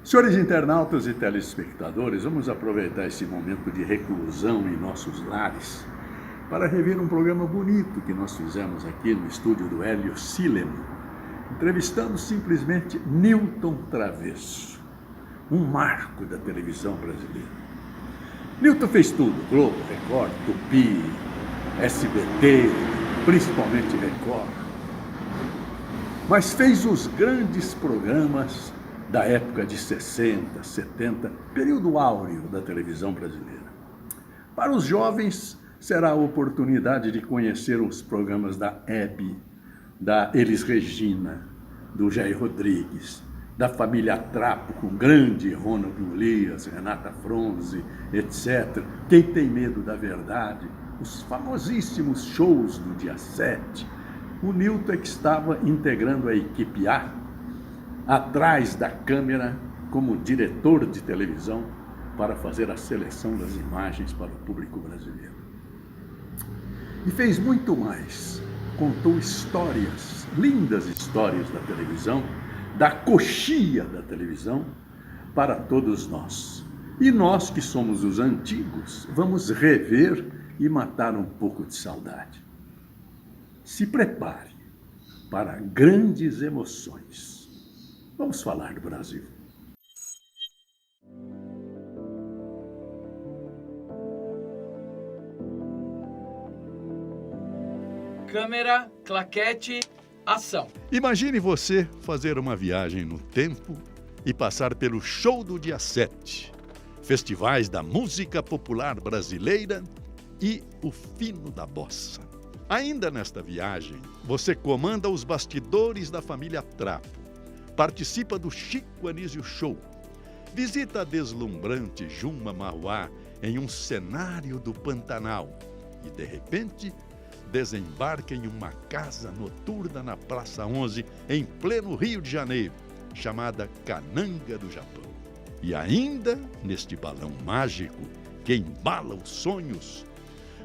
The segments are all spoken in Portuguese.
Senhores internautas e telespectadores, vamos aproveitar esse momento de reclusão em nossos lares para rever um programa bonito que nós fizemos aqui no estúdio do Hélio Silemo, entrevistando simplesmente Newton Travesso, um marco da televisão brasileira. Newton fez tudo, Globo, Record, Tupi, SBT, principalmente Record, mas fez os grandes programas da época de 60, 70, período áureo da televisão brasileira. Para os jovens, será a oportunidade de conhecer os programas da Hebe, da Elis Regina, do Jair Rodrigues, da família Trapo, com grande Ronald Elias, Renata Fronze, etc. Quem tem medo da verdade, os famosíssimos shows do dia 7. O Newton é que estava integrando a equipe A, atrás da câmera, como diretor de televisão, para fazer a seleção das imagens para o público brasileiro. E fez muito mais. Contou histórias, lindas histórias da televisão, da coxia da televisão, para todos nós. E nós, que somos os antigos, vamos rever e matar um pouco de saudade. Se prepare para grandes emoções. Vamos falar do Brasil. Câmera, claquete, ação. Imagine você fazer uma viagem no tempo e passar pelo show do dia 7, festivais da música popular brasileira e o fino da bossa. Ainda nesta viagem, você comanda os bastidores da família Trapo, participa do Chico Anísio Show, visita a deslumbrante Juma Mauá em um cenário do Pantanal e, de repente, desembarca em uma casa noturna na Praça 11, em pleno Rio de Janeiro, chamada Cananga do Japão. E ainda, neste balão mágico que embala os sonhos,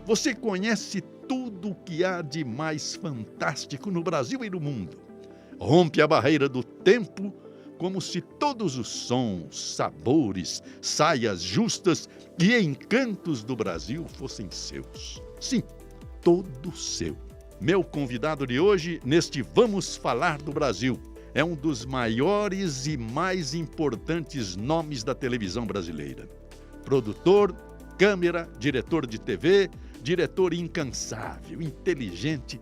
você conhece tudo o que há de mais fantástico no Brasil e no mundo. Rompe a barreira do tempo como se todos os sons, sabores, saias justas e encantos do Brasil fossem seus. Sim, todo seu. Meu convidado de hoje, neste Vamos Falar do Brasil, é um dos maiores e mais importantes nomes da televisão brasileira. Produtor, câmera, diretor de TV, diretor incansável, inteligente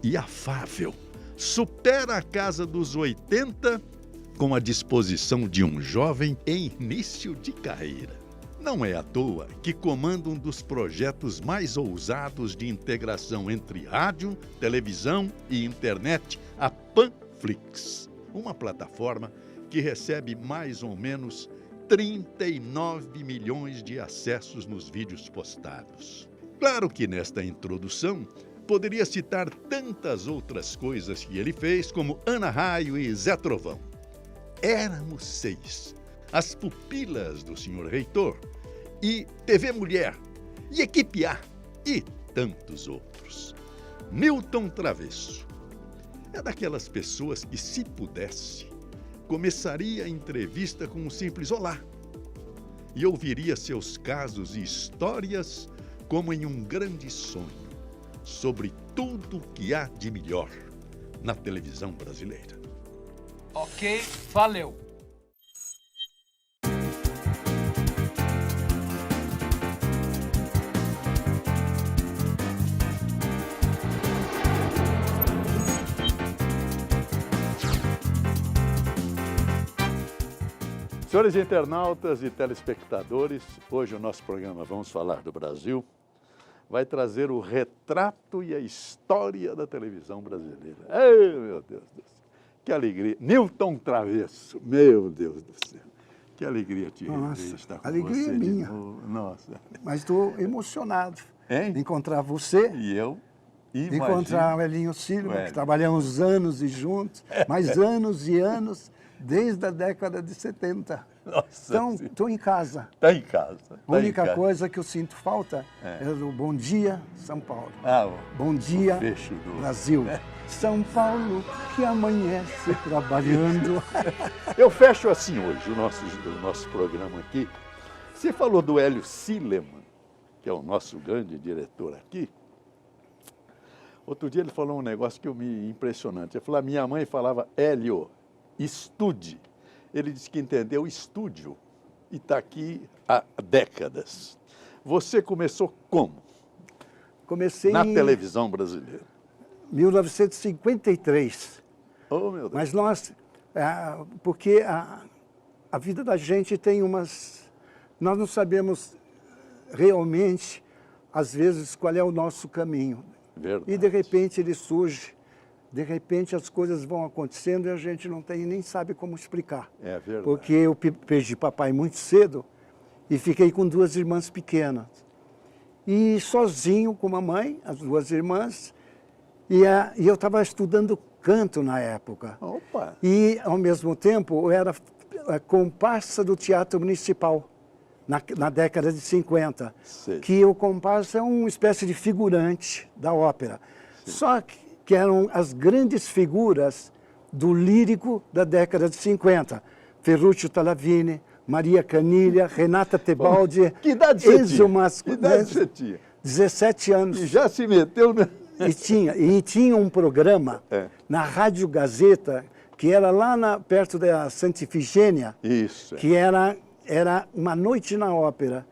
e afável. Supera a casa dos 80 com a disposição de um jovem em início de carreira. Não é à toa que comanda um dos projetos mais ousados de integração entre rádio, televisão e internet, a Panflix, uma plataforma que recebe mais ou menos 39 milhões de acessos nos vídeos postados. Claro que nesta introdução poderia citar tantas outras coisas que ele fez, como Ana Raio e Zé Trovão. Éramos 6, as pupilas do senhor reitor, e TV Mulher, e Equipe A, e tantos outros. Newton Travesso é daquelas pessoas que, se pudesse, começaria a entrevista com um simples olá e ouviria seus casos e histórias como em um grande sonho, sobre tudo o que há de melhor na televisão brasileira. Ok, valeu. Senhores internautas e telespectadores, hoje o nosso programa Vamos Falar do Brasil vai trazer o retrato e a história da televisão brasileira. Ei, meu Deus do céu, que alegria. Newton Travesso, meu Deus do céu. Que alegria te estar com alegria você. minha. Nossa. Mas estou emocionado Hein? de encontrar você, E eu de encontrar o Elinho Silva, Hélio. que trabalhamos anos e juntos, mas anos e anos, desde a década de 70. Nossa Então, Senhora. estou em casa. Tá em casa. A única coisa que eu sinto falta é o Bom Dia, São Paulo. Ah, Bom dia, fecho do... Brasil. São Paulo que amanhece trabalhando. Eu fecho assim hoje o nosso programa aqui. Você falou do Hélio Sileman, que é o nosso grande diretor aqui. Outro dia ele falou um negócio que eu me impressionante. Ele falou, a minha mãe falava, Hélio, estude. Ele disse que entendeu estúdio e está aqui há décadas. Você começou como? Comecei Na em televisão brasileira. 1953. Oh, meu Deus. Mas nós, porque a vida da gente tem umas... Nós não sabemos realmente, às vezes, qual é o nosso caminho. Verdade. E, de repente, ele surge. De repente, as coisas vão acontecendo e a gente não tem nem sabe como explicar. É verdade. Porque eu perdi papai muito cedo e fiquei com 2 irmãs pequenas. E sozinho com a mãe, as 2 irmãs, e eu estava estudando canto na época. Opa! E, ao mesmo tempo, eu era comparsa do Teatro Municipal, na década de 50. Sei. Que o comparsa é uma espécie de figurante da ópera. Sim. Só que eram as grandes figuras do lírico da década de 50. Ferruccio Talavini, Maria Caniglia, Renata Tebaldi. Que idade você Enzo tinha? Que idade você tinha? 17 anos. E já se meteu... E tinha um programa na Rádio Gazeta, que era lá perto da Santa Ifigênia, Isso. que era uma noite na ópera.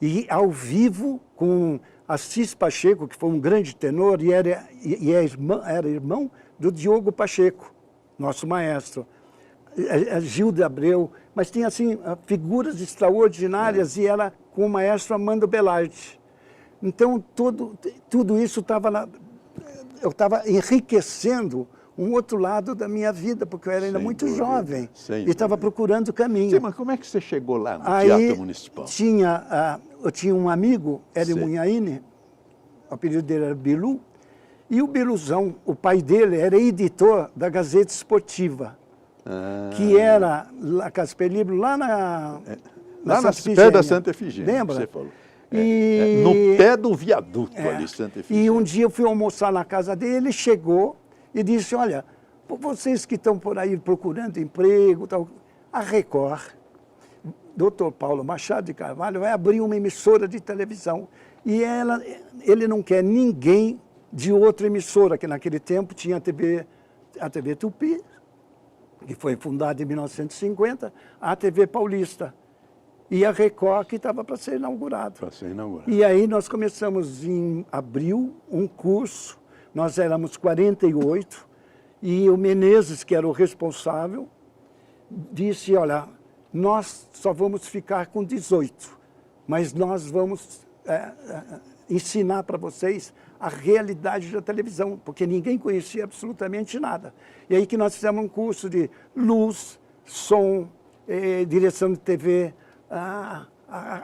E ao vivo, com Assis Pacheco, que foi um grande tenor, e era irmão do Diogo Pacheco, nosso maestro. Gil de Abreu, mas tinha assim figuras extraordinárias e era com o maestro Amando Belardi. Então, tudo isso estava eu estava enriquecendo um outro lado da minha vida, porque eu era ainda muito jovem e estava procurando caminho. Sim, mas como é que você chegou lá no Teatro Municipal? Eu tinha um amigo, Hélio Munhaine, o apelido dele era Bilu, e o Biluzão, o pai dele, era editor da Gazeta Esportiva, que era a Casper Libro, lá na pé da Santa Efigênia. Lembra? Você falou. No pé do viaduto ali, Santa Efigênia. E um dia eu fui almoçar na casa dele, ele chegou e disse, olha, vocês que estão por aí procurando emprego, tal, a Record, Dr. Paulo Machado de Carvalho, vai abrir uma emissora de televisão. E ele não quer ninguém de outra emissora, que naquele tempo tinha a TV Tupi, que foi fundada em 1950, a TV Paulista. E a Record, que estava para ser inaugurada. Para ser inaugurada. E aí nós começamos em abril um curso, nós éramos 48, e o Menezes, que era o responsável, disse, olha, nós só vamos ficar com 18, mas nós vamos ensinar para vocês a realidade da televisão, porque ninguém conhecia absolutamente nada. E aí que nós fizemos um curso de luz, som, direção de TV, a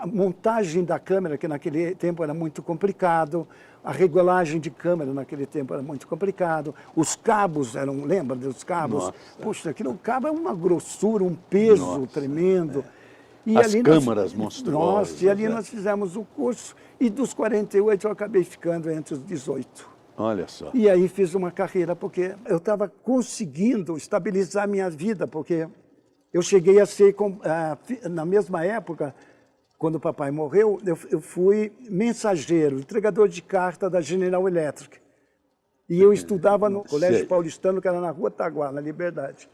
montagem da câmera, que naquele tempo era muito complicado, a regulagem de câmera naquele tempo era muito complicado, os cabos eram, lembra dos cabos? Nossa. Puxa, aquilo cabo é uma grossura, um peso tremendo. E as câmaras monstruosas. Nossa, e ali nós fizemos o curso, e dos 48 eu acabei ficando entre os 18. Olha só. E aí fiz uma carreira, porque eu estava conseguindo estabilizar minha vida, porque eu cheguei a ser, na mesma época, quando o papai morreu, eu fui mensageiro, entregador de carta da General Electric. E eu estudava no Colégio Paulistano, que era na Rua Taguá, na Liberdade.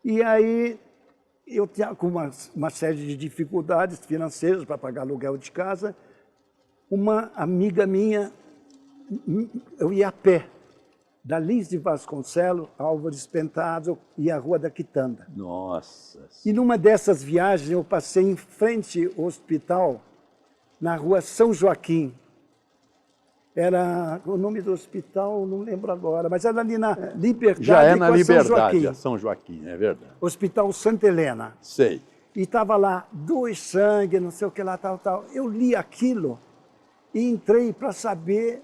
E aí eu tinha com uma série de dificuldades financeiras para pagar aluguel de casa. Uma amiga minha, eu ia a pé, da Lins de Vasconcelos, Álvares Penteado e a Rua da Quitanda. Nossa! E numa dessas viagens eu passei em frente ao hospital, na Rua São Joaquim. Era o nome do hospital, não lembro agora, mas era ali na Liberdade. Já é na Liberdade, São Joaquim, é verdade. Hospital Santa Helena. Sei. E estava lá, doe sangue, não sei o que lá, tal. Eu li aquilo e entrei para saber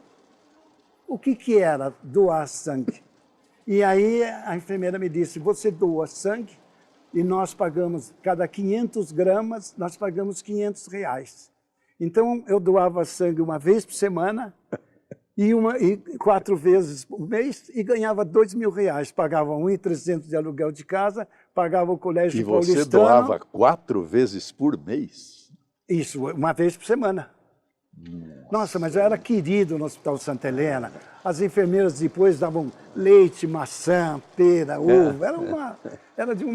o que era doar sangue. E aí a enfermeira me disse, você doa sangue e nós pagamos, cada 500 gramas, nós pagamos R$500. Então, eu doava sangue uma vez por semana e 4 vezes por mês e ganhava R$2.000. Pagava R$1.300 de aluguel de casa, pagava o colégio paulistano. E você doava 4 vezes por mês? Isso, uma vez por semana. Nossa, mas eu era querido no Hospital Santa Helena. As enfermeiras depois davam leite, maçã, pera, ovo. Era de um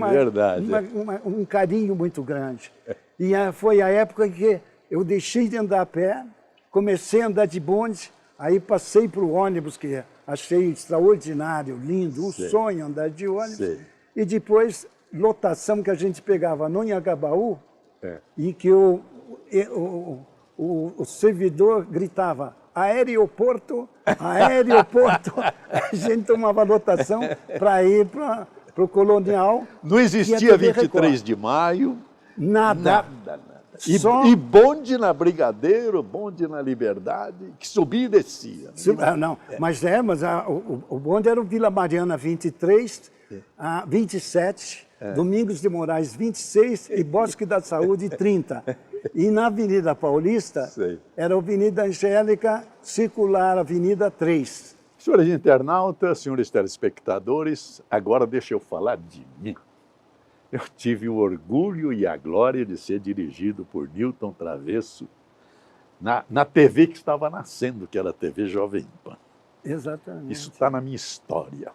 carinho muito grande. E foi a época em que eu deixei de andar a pé, comecei a andar de bonde, aí passei para o ônibus, que achei extraordinário, lindo, um sonho andar de ônibus. E depois, lotação que a gente pegava no Anhangabaú, e que o servidor gritava, aeroporto, aeroporto. A gente tomava lotação para ir para o Colonial. Não existia 23 de maio? Nada. E bonde na Brigadeiro, bonde na Liberdade, que subia e descia. Não, mas o bonde era o Vila Mariana 23, 27, Domingos de Moraes 26 e Bosque da Saúde 30. E na Avenida Paulista, era a Avenida Angélica, Circular, Avenida 3. Senhores internautas, senhores telespectadores, agora deixa eu falar de mim. Eu tive o orgulho e a glória de ser dirigido por Newton Travesso na TV que estava nascendo, que era a TV Jovem Pan. Exatamente. Isso está na minha história.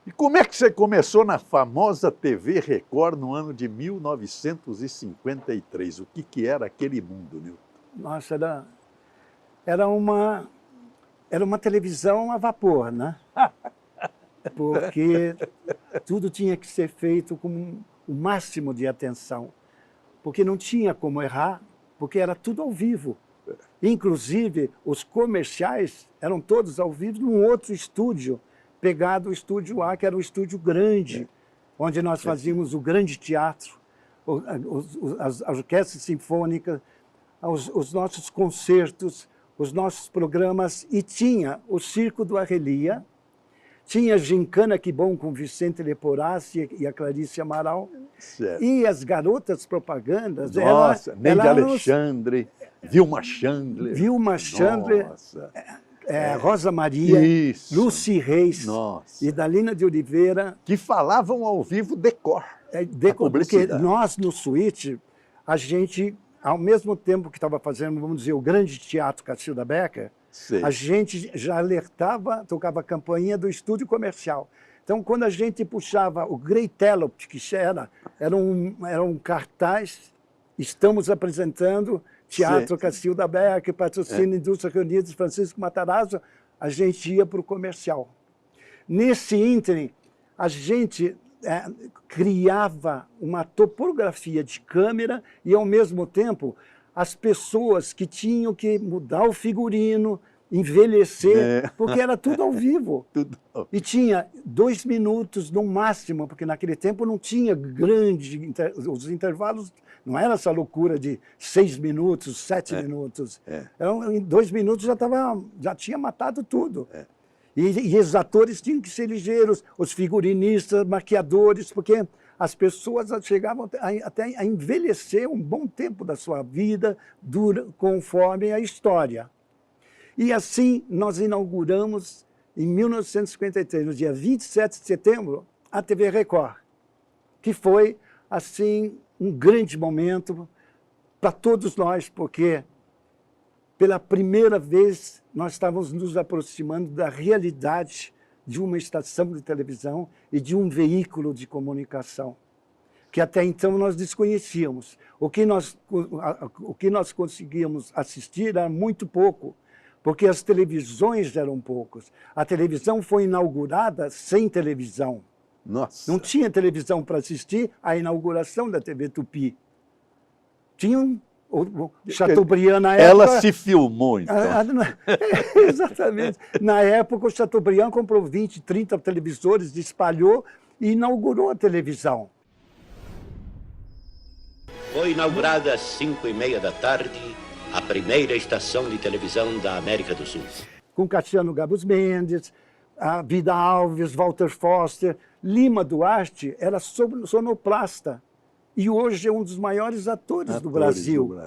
E como é que você começou na famosa TV Record no ano de 1953? O que era aquele mundo, Newton? Nossa, era uma televisão a vapor, né? Porque tudo tinha que ser feito com o máximo de atenção. Porque não tinha como errar, porque era tudo ao vivo. Inclusive, os comerciais eram todos ao vivo num outro estúdio, pegado o estúdio A, que era um estúdio grande, onde nós fazíamos o grande teatro, as orquestras sinfônicas, os nossos concertos, os nossos programas, e tinha o Circo do Arrelia, tinha Gincana Que Bom com Vicente Leporassi e a Clarice Amaral, e as garotas propagandas. Nossa, Neide Alexandre, Vilma Chandler. Vilma Chandler. Rosa Maria, Lucy Reis e Dalina de Oliveira. Que falavam ao vivo decor. Porque nós, no Suíte, a gente, ao mesmo tempo que estava fazendo, vamos dizer, o grande teatro Cacilda Becker, a gente já alertava, tocava a campainha do estúdio comercial. Então, quando a gente puxava o Grey Telop, que era um cartaz, estamos apresentando Teatro Cacilda Becker, patrocínio Indústria Reunidas, Francisco Matarazzo, a gente ia para o comercial. Nesse ínterim, a gente criava uma topografia de câmera e, ao mesmo tempo, as pessoas que tinham que mudar o figurino, envelhecer, porque era tudo ao vivo. E tinha 2 minutos no máximo, porque naquele tempo não tinha os intervalos, não era essa loucura de 6 minutos, 7 minutos. Em 2 minutos já tinha matado tudo. E os atores tinham que ser ligeiros, os figurinistas, maquiadores, porque as pessoas chegavam até a envelhecer um bom tempo da sua vida, conforme a história. E assim nós inauguramos, em 1953, no dia 27 de setembro, a TV Record, que foi, assim, um grande momento para todos nós, porque pela primeira vez nós estávamos nos aproximando da realidade de uma estação de televisão e de um veículo de comunicação, que até então nós desconhecíamos. O que nós conseguíamos assistir era muito pouco, porque as televisões eram poucas. A televisão foi inaugurada sem televisão. Nossa. Não tinha televisão para assistir à inauguração da TV Tupi. Tinha o Chateaubriand na época... Ela se filmou, então. Exatamente. Na época, o Chateaubriand comprou 20, 30 televisores, espalhou e inaugurou a televisão. Foi inaugurada às 5h30 da tarde a primeira estação de televisão da América do Sul. Com Cassiano Gabus Mendes, a Vida Alves, Walter Foster, Lima Duarte era sonoplasta e hoje é um dos maiores atores do Brasil.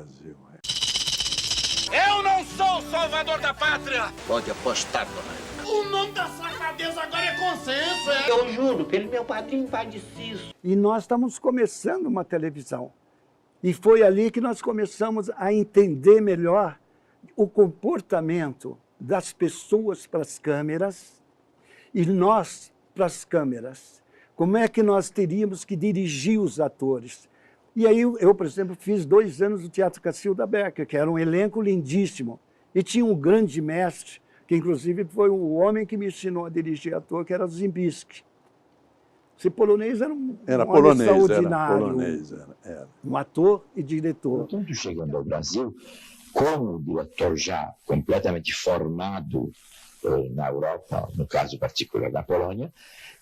Eu não sou o salvador da pátria! Pode apostar, dona. O nome da safadeza agora é consenso, é? Eu juro, pelo meu padrinho padecido. E nós estamos começando uma televisão. E foi ali que nós começamos a entender melhor o comportamento das pessoas para as câmeras e nós para as câmeras. Como é que nós teríamos que dirigir os atores? E aí eu, por exemplo, fiz 2 anos do Teatro Cacilda Becker, que era um elenco lindíssimo. E tinha um grande mestre, que inclusive foi o homem que me ensinou a dirigir ator, que era o Zimbisky. Esse polonês era um homem extraordinário, um ator e diretor. Tanto chegando ao Brasil, como diretor já completamente formado na Europa, no caso particular da Polônia,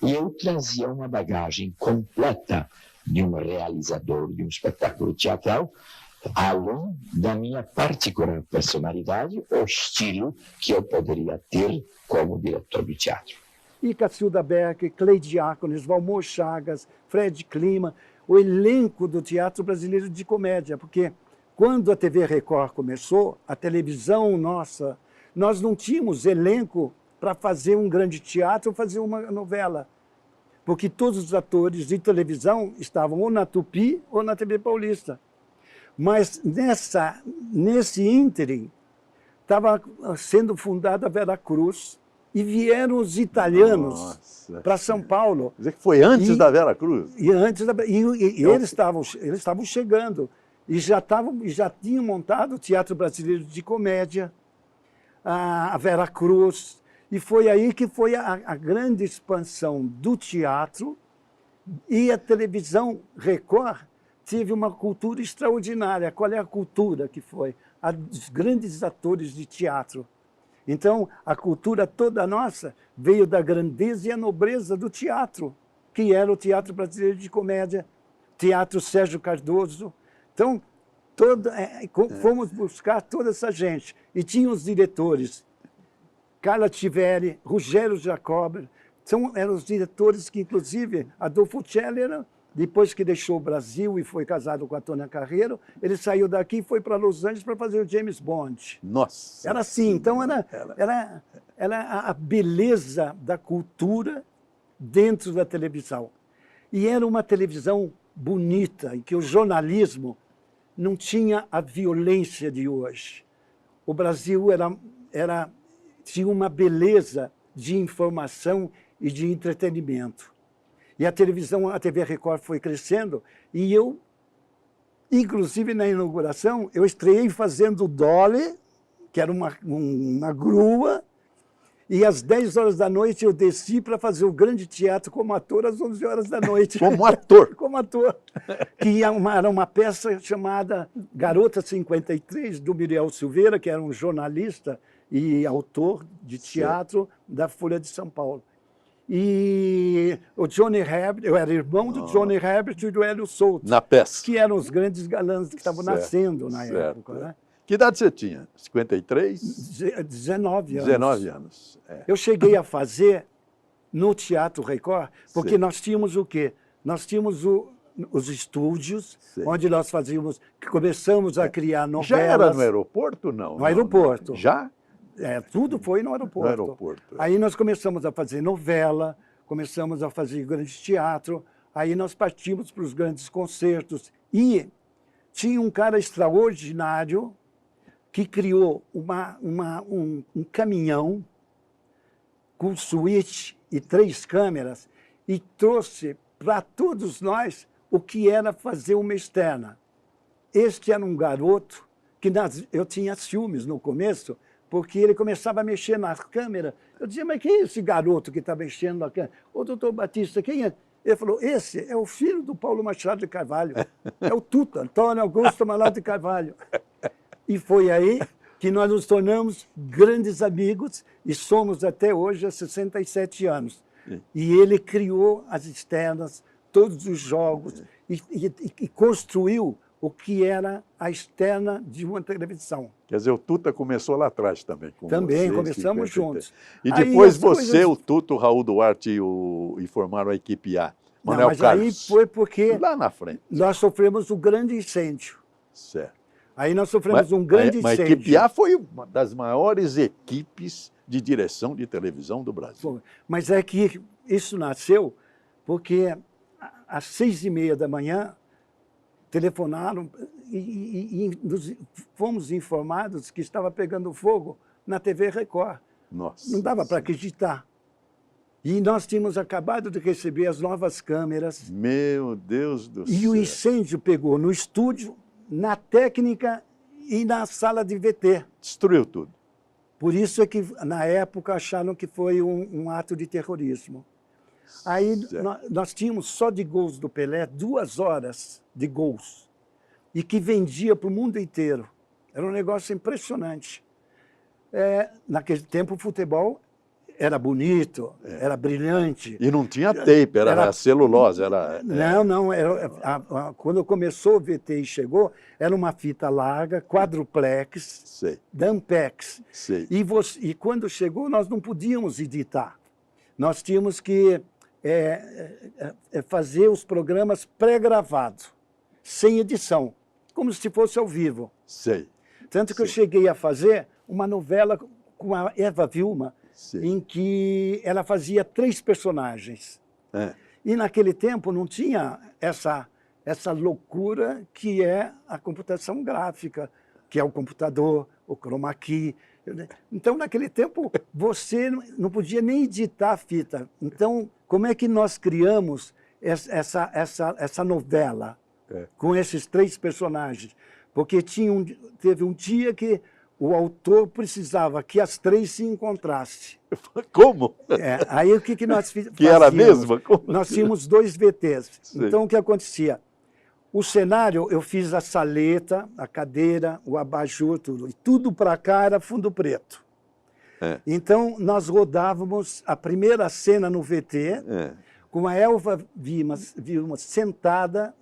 e eu trazia uma bagagem completa de um realizador de um espetáculo teatral, além da minha particular personalidade ou estilo que eu poderia ter como diretor de teatro. E Cacilda Becker, Clay Diáconis, Valmor Chagas, Fred Klima, o elenco do Teatro Brasileiro de Comédia, porque quando a TV Record começou, a televisão nossa, nós não tínhamos elenco para fazer um grande teatro ou fazer uma novela, porque todos os atores de televisão estavam ou na Tupi ou na TV Paulista. Mas nesse ínterim estava sendo fundada a Vera Cruz e vieram os italianos para São Paulo. Quer dizer que foi antes da Vera Cruz? E eles estavam chegando e já tinham montado o Teatro Brasileiro de Comédia, a Vera Cruz. E foi aí que foi a grande expansão do teatro, e a televisão Record teve uma cultura extraordinária. Qual é a cultura que foi? A dos grandes atores de teatro. Então, a cultura toda nossa veio da grandeza e a nobreza do teatro, que era o Teatro Brasileiro de Comédia, Teatro Sérgio Cardoso. Então, fomos buscar toda essa gente. E tinha os diretores, Carla Tiveri, Rogério Jacober, eram os diretores que, inclusive, Adolfo Celler, depois que deixou o Brasil e foi casado com a Tônia Carreiro, ele saiu daqui e foi para Los Angeles para fazer o James Bond. Nossa! Era assim, então era a beleza da cultura dentro da televisão. E era uma televisão bonita, em que o jornalismo não tinha a violência de hoje. O Brasil tinha uma beleza de informação e de entretenimento. E a televisão, a TV Record foi crescendo, e eu, inclusive na inauguração, eu estreiei fazendo Dolly, que era uma grua, e às 10 horas da noite eu desci para fazer o grande teatro como ator às 11 horas da noite. Como ator? Como ator. Que era uma peça chamada Garota 53, do Muriel Silveira, que era um jornalista e autor de teatro da Folha de São Paulo. E o Johnny Herbert, eu era irmão do Johnny Herbert e do Hélio Souto. Na peça. Que eram os grandes galãs que estavam nascendo na época. Né? Que idade você tinha? 53? 19 anos. 19 anos. É. Eu cheguei a fazer no Teatro Record, porque nós tínhamos o quê? Nós tínhamos os estúdios, onde nós começamos a criar novelas. Já era no aeroporto, não? No aeroporto. Não. Já? Tudo foi no aeroporto. No aeroporto. Aí nós começamos a fazer novela, começamos a fazer grande teatro, aí nós partimos para os grandes concertos. E tinha um cara extraordinário que criou um caminhão com suíte e 3 câmeras e trouxe para todos nós o que era fazer uma externa. Este era um garoto que eu tinha ciúmes no começo, porque ele começava a mexer na câmera. Eu dizia, mas quem é esse garoto que está mexendo na câmera? Ô, doutor Batista, quem é? Ele falou, esse é o filho do Paulo Machado de Carvalho. É o Tuta, Antônio Augusto Machado de Carvalho. E foi aí que nós nos tornamos grandes amigos e somos até hoje há 67 anos. E ele criou as externas, todos os jogos, e construiu o que era a externa de uma televisão. Quer dizer, o Tuta começou lá atrás também. Com Também, você, começamos 53. juntos. E Aí depois as você, coisas- o Tuta, o Raul Duarte e formaram a equipe A. Não, Manuel mas aí Carlos. foi porque Lá na frente. nós sofremos um grande incêndio. Certo. Aí nós sofremos um grande mas a incêndio. equipe A foi uma das maiores equipes de direção de televisão do Brasil. Foi. Mas é que isso nasceu porque às 6h30 da manhã telefonaram e fomos informados que estava pegando fogo na TV Record. Nossa. Não dava para acreditar. E nós tínhamos acabado de receber as novas câmeras Meu Deus do e céu. o incêndio pegou no estúdio, na técnica e na sala de VT. Destruiu tudo. Por isso é que, na época, acharam que foi um ato de terrorismo. Aí nós tínhamos só de gols do Pelé 2 horas de gols e que vendia para o mundo inteiro. Era um negócio impressionante. Naquele tempo, o futebol era bonito, era brilhante. E não tinha tape, era celulose. Não. Quando começou o VT e chegou, era uma fita larga, quadruplex, Sei. Dampex. Sei. E quando chegou, nós não podíamos editar. Nós tínhamos que fazer os programas pré-gravados, sem edição, como se fosse ao vivo. Sei. Tanto que eu cheguei a fazer uma novela com a Eva Vilma, Sei. em que ela fazia 3 personagens. E naquele tempo não tinha essa loucura que é a computação gráfica, que é o computador, o chroma key. Então, naquele tempo, você não podia nem editar a fita. Então, como é que nós criamos essa novela com esses 3 personagens? Porque teve um dia que o autor precisava que as 3 se encontrassem. Como? Aí o que nós fazíamos? Que era a mesma? Como? Nós tínhamos 2 VTs. Sim. Então, o que acontecia? O cenário, eu fiz a saleta, a cadeira, o abajur, tudo. E tudo para cá era fundo preto. Então, nós rodávamos a primeira cena no VT, com a Elva Vilma sentada,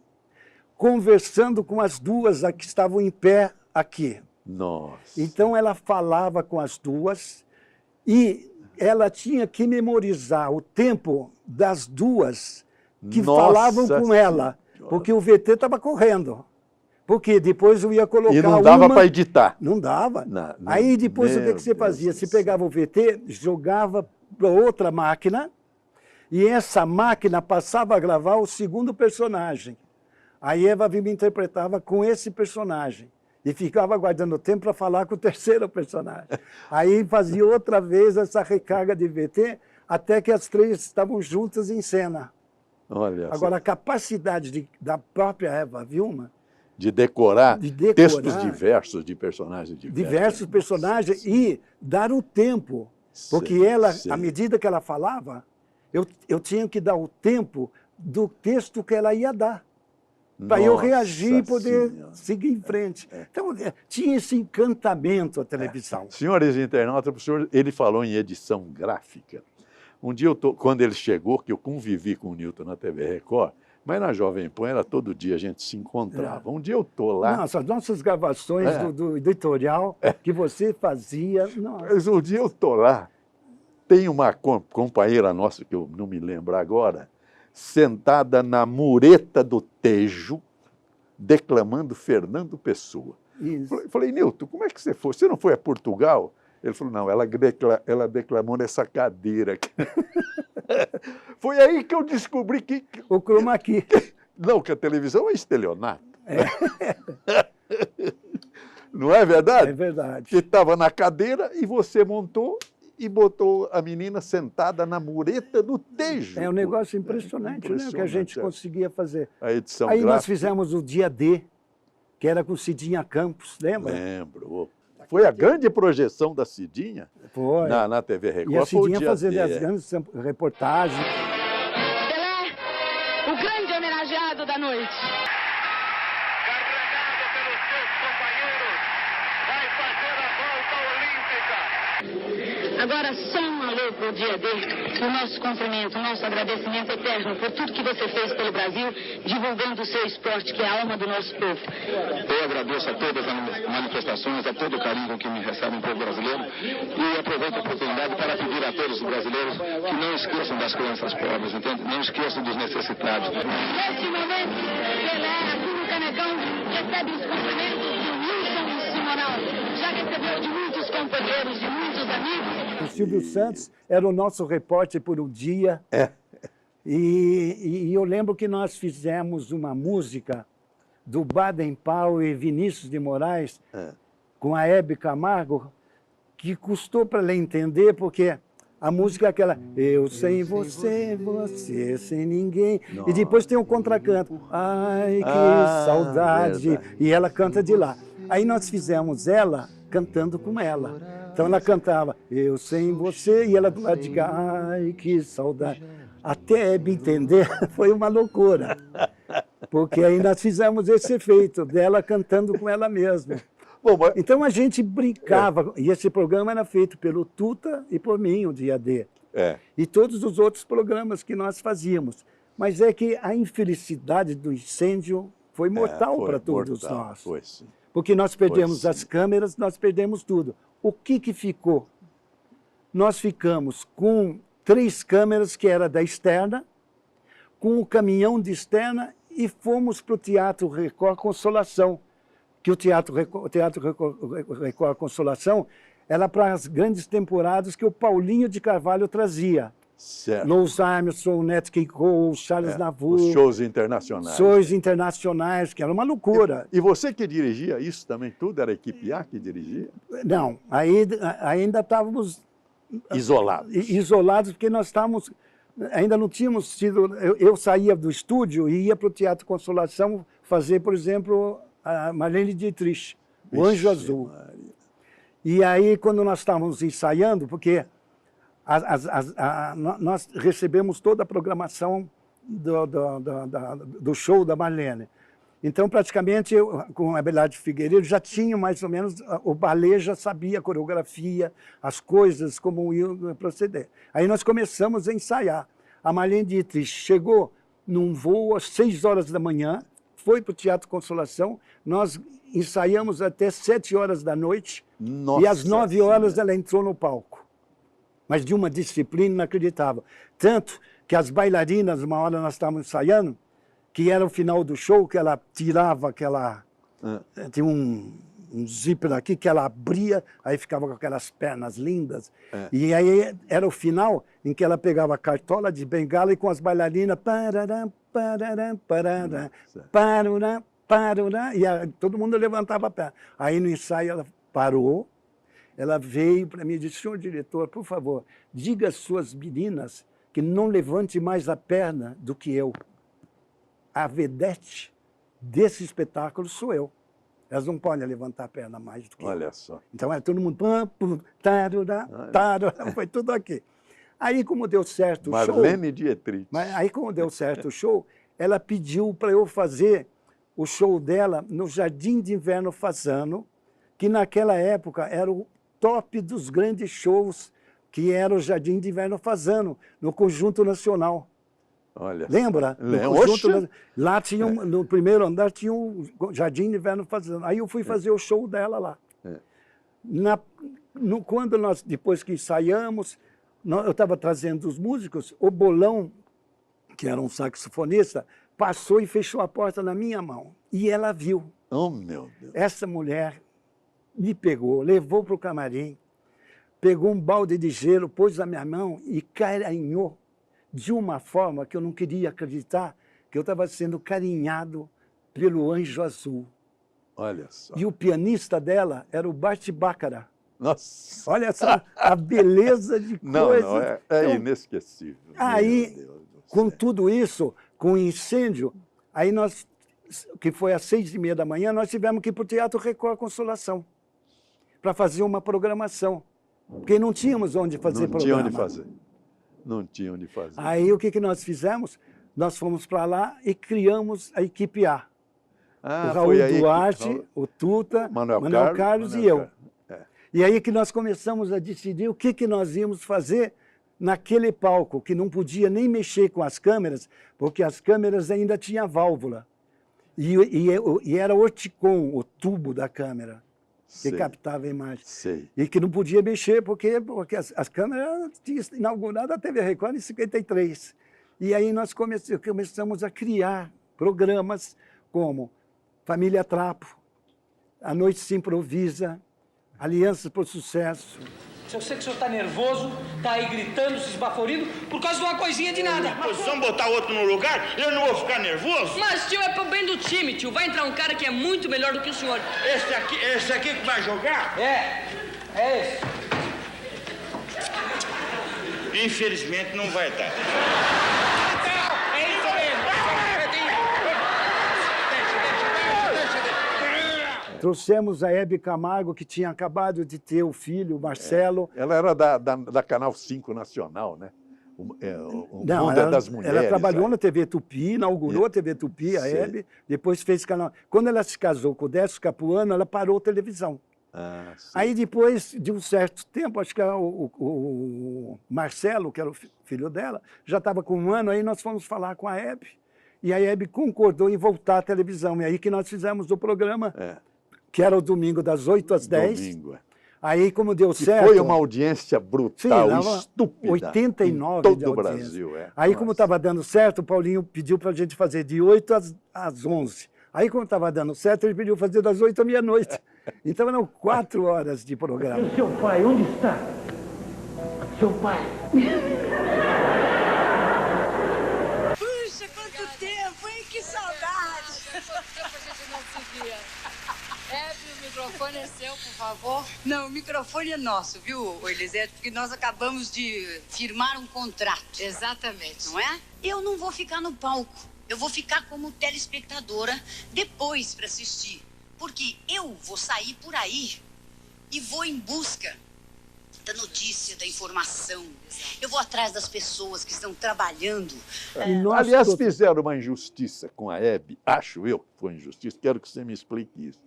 conversando com as 2 que estavam em pé aqui. Nossa. Então, ela falava com as 2 e ela tinha que memorizar o tempo das 2 que falavam com ela, porque o VT estava correndo. Porque depois eu ia colocar E não dava uma... para editar. Não dava. Não. Aí depois o que você Meu fazia? Deus Você do céu. pegava o VT, jogava para outra máquina e essa máquina passava a gravar o segundo personagem. Aí Eva Vilma interpretava com esse personagem e ficava aguardando tempo para falar com o terceiro personagem. Aí fazia outra vez essa recarga de VT até que as 3 estavam juntas em cena. Olha só. Agora, a capacidade da própria Eva Vilma De decorar textos diversos de personagens diversos personagens e dar o tempo. Porque à medida que ela falava, eu tinha que dar o tempo do texto que ela ia dar. Para eu reagir e poder seguir em frente. Então, tinha esse encantamento a televisão. Senhores internautas, o professor, ele falou em edição gráfica. Um dia, quando ele chegou, que eu convivi com o Newton na TV Record, mas na Jovem Pan era todo dia, a gente se encontrava. Um dia eu estou lá... Nossa, as nossas gravações do editorial que você fazia... Nossa. Mas um dia eu estou lá, tem uma companheira nossa, que eu não me lembro agora, sentada na mureta do Tejo, declamando Fernando Pessoa. Isso. Falei, Newton, como é que você foi? Você não foi a Portugal? Ele falou, não, ela declamou nessa cadeira aqui. Foi aí que eu descobri que... O chroma key. Não, que a televisão é estelionato. Não é verdade? É verdade. Que estava na cadeira e você montou e botou a menina sentada na mureta do Tejo. É um negócio impressionante, né? Que a gente conseguia fazer. A edição Aí gráfica. nós fizemos o Dia D, que era com Cidinha Campos, lembra? Lembro. Foi a grande projeção da Cidinha Foi. na TV Record. E a foi o Cidinha Dia fazendo D, as grandes reportagens. Pelé, o grande homenageado da noite. Carregado pelos seus companheiros, vai fazer a volta olímpica. Agora, só um alô pro dia D, o nosso cumprimento, o nosso agradecimento eterno por tudo que você fez pelo Brasil, divulgando o seu esporte, que é a alma do nosso povo. Eu agradeço a todas as manifestações, a todo o carinho com que me recebe o povo brasileiro e aproveito a oportunidade para pedir a todos os brasileiros que não esqueçam das crianças pobres, entende? Não esqueçam dos necessitados. Neste momento, Pelé, aqui no Canecão, recebe os cumprimentos de Wilson Simonal. Já recebeu de muitos companheiros, de muitos amigos. O Silvio Santos era o nosso repórter por um dia. E eu lembro que nós fizemos uma música do Baden Powell e Vinícius de Moraes, com a Hebe Camargo, que custou para ela entender, porque a música é aquela, eu sem você, você sem ninguém. Nossa. E depois tem o contracanto, ai, que saudade. Verdade. E ela canta de lá. Aí nós fizemos ela cantando com ela. Então ela cantava, eu sem você, e ela do lado de cá, ai, que saudade. Até a Hebe entender, foi uma loucura. Porque aí nós fizemos esse efeito dela cantando com ela mesma. Bom, mas... Então a gente brincava, e esse programa era feito pelo Tuta e por mim, o Dia D. E todos os outros programas que nós fazíamos. Mas é que a infelicidade do incêndio foi mortal para todos nós. Foi, sim. Porque nós perdemos as câmeras, nós perdemos tudo. O que ficou? Nós ficamos com 3 câmeras, que era da externa, com o caminhão de externa, e fomos para o Teatro Record Consolação, que o Teatro Record Consolação era para as grandes temporadas que o Paulinho de Carvalho trazia. Certo. Louis Armstrong, Nat King Cole, Charles Navour. Os shows internacionais. Shows internacionais, que era uma loucura. E você que dirigia isso também tudo? Era a equipe A que dirigia? Não, ainda estávamos... Isolados. Isolados, porque nós estávamos... Ainda não tínhamos sido... Eu saía do estúdio e ia para o Teatro Consolação fazer, por exemplo, a Marlene Dietrich, o Anjo Azul. Maria. E aí, quando nós estávamos ensaiando, porque nós recebemos toda a programação do show da Marlene. Então, praticamente, eu, com a Abelardo Figueiredo, já tinha mais ou menos, o balé já sabia a coreografia, as coisas, como ia proceder. Aí nós começamos a ensaiar. A Marlene Dietrich chegou num voo às 6 horas da manhã, foi para o Teatro Consolação, nós ensaiamos até 7 horas da noite, e às 9 horas ela entrou no palco. Mas de uma disciplina inacreditável. Tanto que as bailarinas, uma hora nós estávamos ensaiando, que era o final do show, que ela tirava aquela... Tinha um zíper aqui, que ela abria, aí ficava com aquelas pernas lindas. E aí era o final, em que ela pegava a cartola de bengala e com as bailarinas... E todo mundo levantava a perna. Aí no ensaio ela parou, ela veio para mim e disse, senhor diretor, por favor, diga às suas meninas que não levante mais a perna do que eu. A vedete desse espetáculo sou eu. Elas não podem levantar a perna mais do que Olha eu. Só. Então era todo mundo... Foi tudo aqui. Aí, como deu certo o show... Marlene Dietrich. Aí, como deu certo o show, ela pediu para eu fazer o show dela no Jardim de Inverno Fasano, que naquela época era o top dos grandes shows, que era o Jardim de Inverno Fasano, no Conjunto Nacional. Olha, lembra? Lá tinha no primeiro andar tinha um Jardim de Inverno Fasano. Aí eu fui fazer o show dela lá. Quando nós, depois que ensaiamos, eu estava trazendo os músicos, o Bolão, que era um saxofonista, passou e fechou a porta na minha mão. E ela viu. Oh, meu Deus. Essa mulher me pegou, levou para o camarim, pegou um balde de gelo, pôs na minha mão e carinhou de uma forma que eu não queria acreditar que eu estava sendo carinhado pelo Anjo Azul. Olha só. E o pianista dela era o Bart Bacharach. Nossa! Olha só a beleza de coisa. Não, é inesquecível. Aí, com tudo isso, com o incêndio, aí nós, que foi às 6h30 da manhã, nós tivemos que ir para o Teatro Record Consolação para fazer uma programação, porque não tínhamos onde fazer programa. Não tinha onde fazer. Aí o que nós fizemos? Nós fomos para lá e criamos a equipe A. O Raul Duarte, o Tuta, Manuel Carlos e eu. E aí que nós começamos a decidir o que nós íamos fazer naquele palco, que não podia nem mexer com as câmeras, porque as câmeras ainda tinham válvula. E era orticon, o tubo da câmera, que captava a imagem. Sei. E que não podia mexer, porque as câmeras tinham inaugurado a TV Record em 53. E aí nós começamos a criar programas como Família Trapo, A Noite Se Improvisa, Alianças por Sucesso. Eu sei que o senhor está nervoso, está aí gritando, se esbaforindo, por causa de uma coisinha de nada. Mas vamos botar outro no lugar? Eu não vou ficar nervoso? Mas, tio, é pro bem do time, tio. Vai entrar um cara que é muito melhor do que o senhor. Esse aqui que vai jogar? É esse. Infelizmente não vai dar. Trouxemos a Hebe Camargo, que tinha acabado de ter o filho, o Marcelo. Ela era da Canal 5 Nacional, né? O Não, Mundo das Mulheres. Ela trabalhou na TV Tupi, inaugurou a TV Tupi, a Hebe, depois fez canal. Quando ela se casou com o Décio Capuano, ela parou a televisão. Aí depois de um certo tempo, acho que o Marcelo, que era o filho dela, já estava com 1 ano, aí nós fomos falar com a Hebe, e a Hebe concordou em voltar à televisão. E aí que nós fizemos o programa, que era o domingo das 8 às 10. Domingo, Aí, como deu que certo... foi uma audiência brutal, sim, estúpida. 89 em todo de o audiência. Brasil. Aí, como estava dando certo, o Paulinho pediu para a gente fazer de 8 às 11. Aí, como estava dando certo, ele pediu fazer das 8 à meia-noite. Então, eram 4 horas de programa. E o seu pai, onde está? Seu pai. Puxa, quanto tempo, hein? Que saudade! Quanto tempo a gente não se via? Hebe, o microfone é seu, por favor. Não, o microfone é nosso, viu, Elisete? Porque nós acabamos de firmar um contrato. Exatamente. Não é? Eu não vou ficar no palco. Eu vou ficar como telespectadora depois para assistir. Porque eu vou sair por aí e vou em busca da notícia, da informação. Eu vou atrás das pessoas que estão trabalhando. Aliás, fizeram uma injustiça com a Hebe, acho eu que foi injustiça, quero que você me explique isso.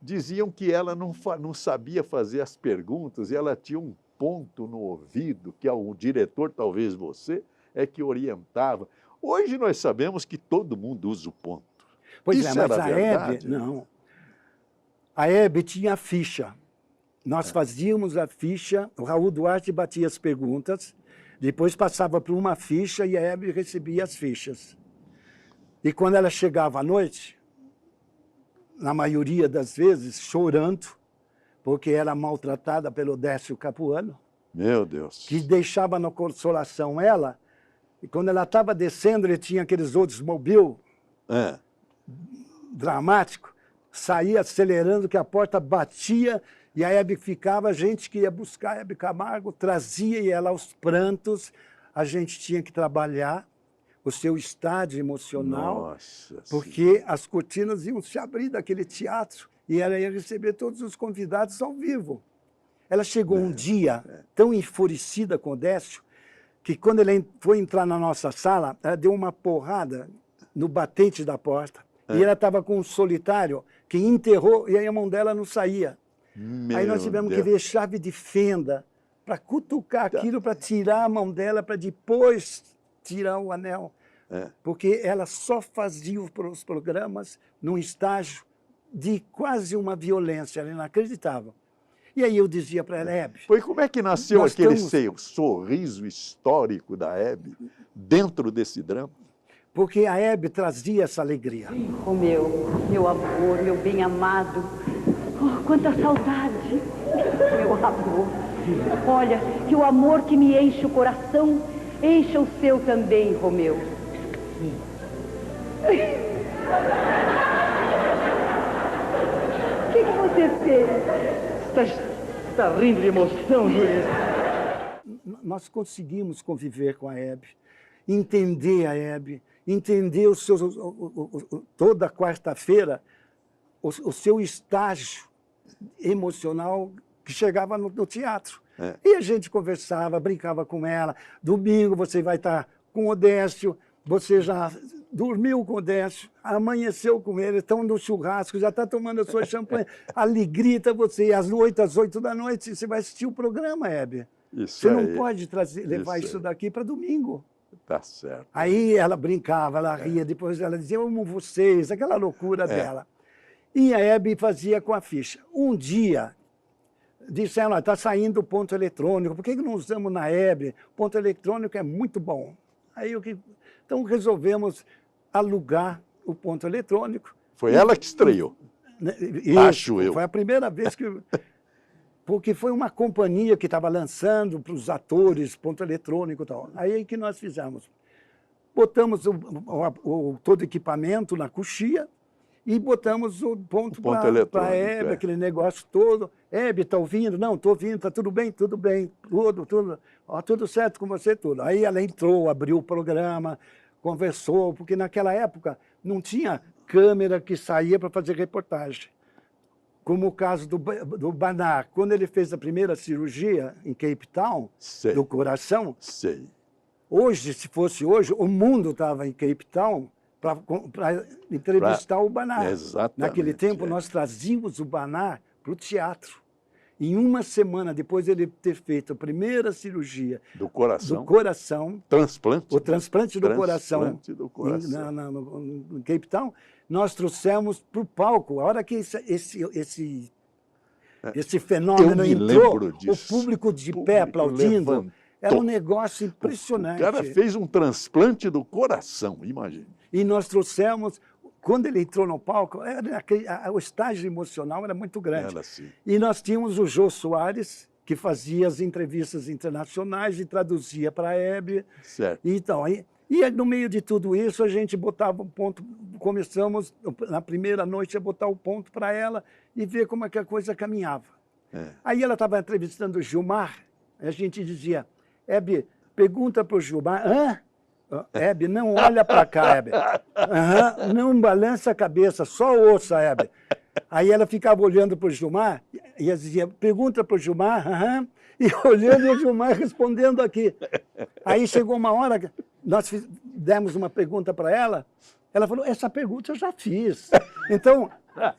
Diziam que ela não sabia fazer as perguntas e ela tinha um ponto no ouvido, que o diretor, talvez você, é que orientava. Hoje nós sabemos que todo mundo usa o ponto. Pois isso mas era a verdade? Hebe, não. A Hebe tinha a ficha. Nós fazíamos a ficha, o Raul Duarte batia as perguntas, depois passava por uma ficha e a Hebe recebia as fichas. E quando ela chegava à noite, na maioria das vezes, chorando, porque era maltratada pelo Décio Capuano. Meu Deus. Que deixava na consolação ela, e quando ela estava descendo, ele tinha aqueles outros mobil dramático, saía acelerando, que a porta batia, e a Hebe ficava, a gente que ia buscar a Hebe Camargo, trazia e ela aos prantos, a gente tinha que trabalhar o seu estágio emocional, porque as cortinas iam se abrir daquele teatro e ela ia receber todos os convidados ao vivo. Ela chegou um dia tão enfurecida com o Décio, que quando ele foi entrar na nossa sala, ela deu uma porrada no batente da porta, e ela estava com um solitário que enterrou e aí a mão dela não saía. Aí nós tivemos que ver chave de fenda para cutucar aquilo, para tirar a mão dela, para depois tirar o anel. Porque ela só fazia os programas num estágio de quase uma violência, ela inacreditável. E aí eu dizia para ela, Hebe... Foi como é que nasceu aquele sorriso histórico da Hebe dentro desse drama? Porque a Hebe trazia essa alegria. Oh, meu amor, meu bem-amado. Oh, quanta saudade, meu amor. Olha, que o amor que me enche o coração, encha o seu também, Romeu. O que você fez? Está rindo de emoção, Julieta? Nós conseguimos conviver com a Hebe, entender a Hebe, entender toda quarta-feira o seu estágio emocional que chegava no teatro. E a gente conversava, brincava com ela. Domingo você vai estar com o Décio, você já dormiu com o Décio, amanheceu com ele, estão no churrasco, já está tomando a sua champanhe. Alegria está você. E às 8 da noite, você vai assistir o programa, Hebe. Isso você aí. não pode levar isso aí. daqui para domingo. Tá certo. Aí ela brincava, ela ria, depois ela dizia, eu amo vocês, aquela loucura dela. E a Hebe fazia com a ficha. Um dia, disseram, está saindo o ponto eletrônico, por que não usamos na Hebe? O ponto eletrônico é muito bom. Aí então resolvemos alugar o ponto eletrônico. Foi ela que estreou. Isso, acho eu. Foi a primeira vez que... Porque foi uma companhia que estava lançando para os atores ponto eletrônico e tal. Aí que nós fizemos. Botamos todo o equipamento na coxia e botamos o ponto para a Hebe, aquele negócio todo. Hebe, está ouvindo? Não, estou ouvindo, está tudo bem? Tudo bem. Tudo certo com você, tudo. Aí ela entrou, abriu o programa, conversou, porque naquela época não tinha câmera que saía para fazer reportagem. Como o caso do Banar, quando ele fez a primeira cirurgia em Cape Town, do coração, hoje, se fosse hoje, o mundo estava em Cape Town para entrevistar o Banar. Exatamente. Naquele tempo, nós trazíamos o Banar para o teatro. Em uma semana depois de ele ter feito a primeira cirurgia do coração, transplante do coração, em Cape Town, nós trouxemos para o palco. A hora que esse fenômeno entrou, o público de pé aplaudindo, levantou. Era um negócio impressionante. O cara fez um transplante do coração, imagine. E nós trouxemos... Quando ele entrou no palco, o estágio emocional era muito grande. E nós tínhamos o Jô Soares, que fazia as entrevistas internacionais e traduzia para a Hebe. Certo. Então, e no meio de tudo isso, a gente botava um ponto, começamos, na primeira noite, a botar o ponto para ela e ver como é que a coisa caminhava. Aí ela estava entrevistando o Gilmar, a gente dizia, Hebe, pergunta para o Gilmar, Hebe, não olha para cá, Hebe. Não balança a cabeça, só ouça, Hebe. Aí ela ficava olhando para o Gilmar e dizia, pergunta para o Gilmar, e olhando e o Gilmar respondendo aqui. Aí chegou uma hora, que nós demos uma pergunta para ela, ela falou, essa pergunta eu já fiz. Então,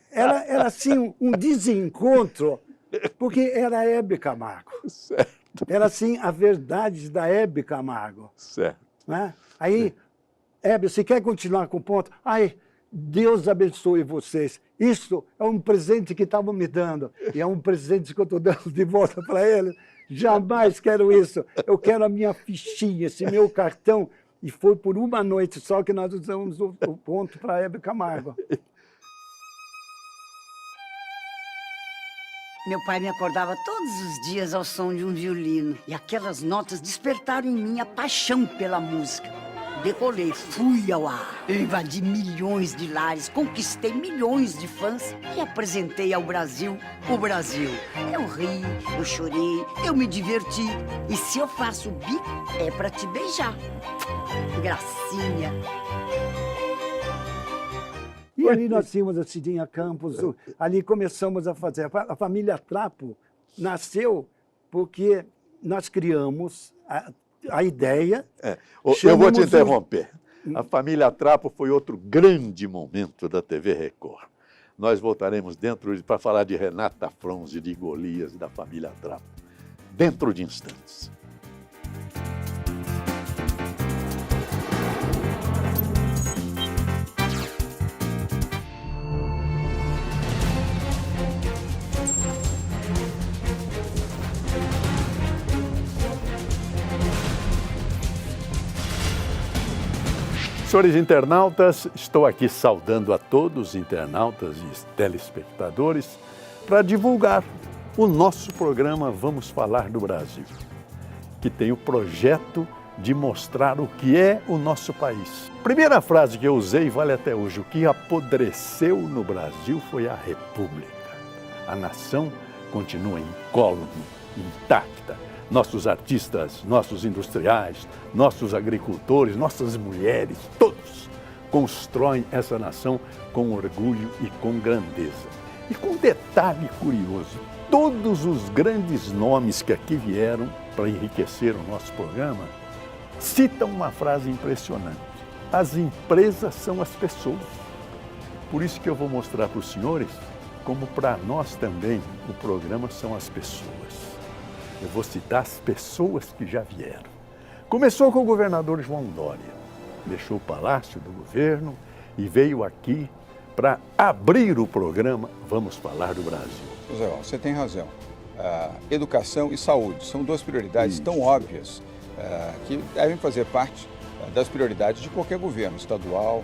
era assim um desencontro, porque era a Hebe Camargo. Certo. Era assim a verdade da Hebe Camargo. Certo. Né? Aí, Hebe, você quer continuar com o ponto? Ai, Deus abençoe vocês. Isso é um presente que estavam me dando. E é um presente que eu estou dando de volta para ele. Jamais quero isso. Eu quero a minha fichinha, esse meu cartão. E foi por uma noite só que nós usamos o ponto para a Hebe Camargo. Meu pai me acordava todos os dias ao som de um violino. E aquelas notas despertaram em mim a paixão pela música. Decolei, fui ao ar. Eu invadi milhões de lares, conquistei milhões de fãs e apresentei ao Brasil o Brasil. Eu ri, eu chorei, eu me diverti. E se eu faço o bico, é pra te beijar. Gracinha. E ali nós tínhamos a Cidinha Campos, ali começamos a fazer. A família Trapo nasceu porque nós criamos a ideia... Eu vou te interromper. A família Trapo foi outro grande momento da TV Record. Nós voltaremos para falar de Renata Fronze, de Golias, da família Trapo, dentro de instantes. Senhores internautas, estou aqui saudando a todos os internautas e telespectadores para divulgar o nosso programa Vamos Falar do Brasil, que tem o projeto de mostrar o que é o nosso país. Primeira frase que eu usei vale até hoje: o que apodreceu no Brasil foi a República. A nação continua incólume, intacta. Nossos artistas, nossos industriais, nossos agricultores, nossas mulheres, todos constroem essa nação com orgulho e com grandeza. E com um detalhe curioso, todos os grandes nomes que aqui vieram para enriquecer o nosso programa citam uma frase impressionante. as empresas são as pessoas. Por isso que eu vou mostrar para os senhores como para nós também o programa são as pessoas. Eu vou citar as pessoas que já vieram. Começou com o governador João Dória. Deixou o Palácio do Governo e veio aqui para abrir o programa Vamos Falar do Brasil. José, você tem razão. Educação e saúde são duas prioridades tão óbvias que devem fazer parte das prioridades de qualquer governo, estadual,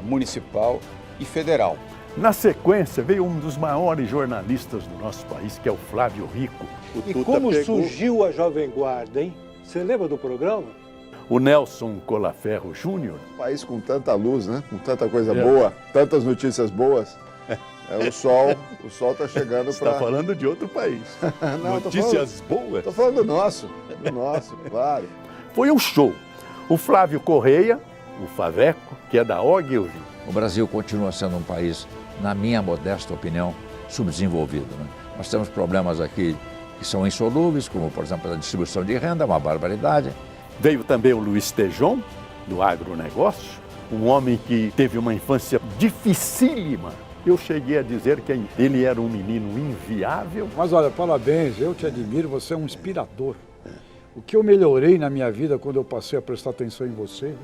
municipal e federal. Na sequência, veio um dos maiores jornalistas do nosso país, que é o Flávio Rico. E como surgiu a Jovem Guarda, hein? Você lembra do programa? O Nelson Colaferro Júnior. Um país com tanta luz, né? Com tanta coisa boa, tantas notícias boas. O sol está chegando para... Você está falando de outro país. Não, notícias boas. Estou falando do nosso, claro. Foi um show. O Flávio Correia, o Faveco, que é da Ogilvy. O Brasil continua sendo um país, na minha modesta opinião, subdesenvolvido, né? Nós temos problemas aqui que são insolúveis, como, por exemplo, a distribuição de renda, uma barbaridade. Veio também o Luiz Tejon, do agronegócio, um homem que teve uma infância dificílima. Eu cheguei a dizer que ele era um menino inviável. Mas olha, parabéns, eu te admiro, você é um inspirador. O que eu melhorei na minha vida quando eu passei a prestar atenção em você.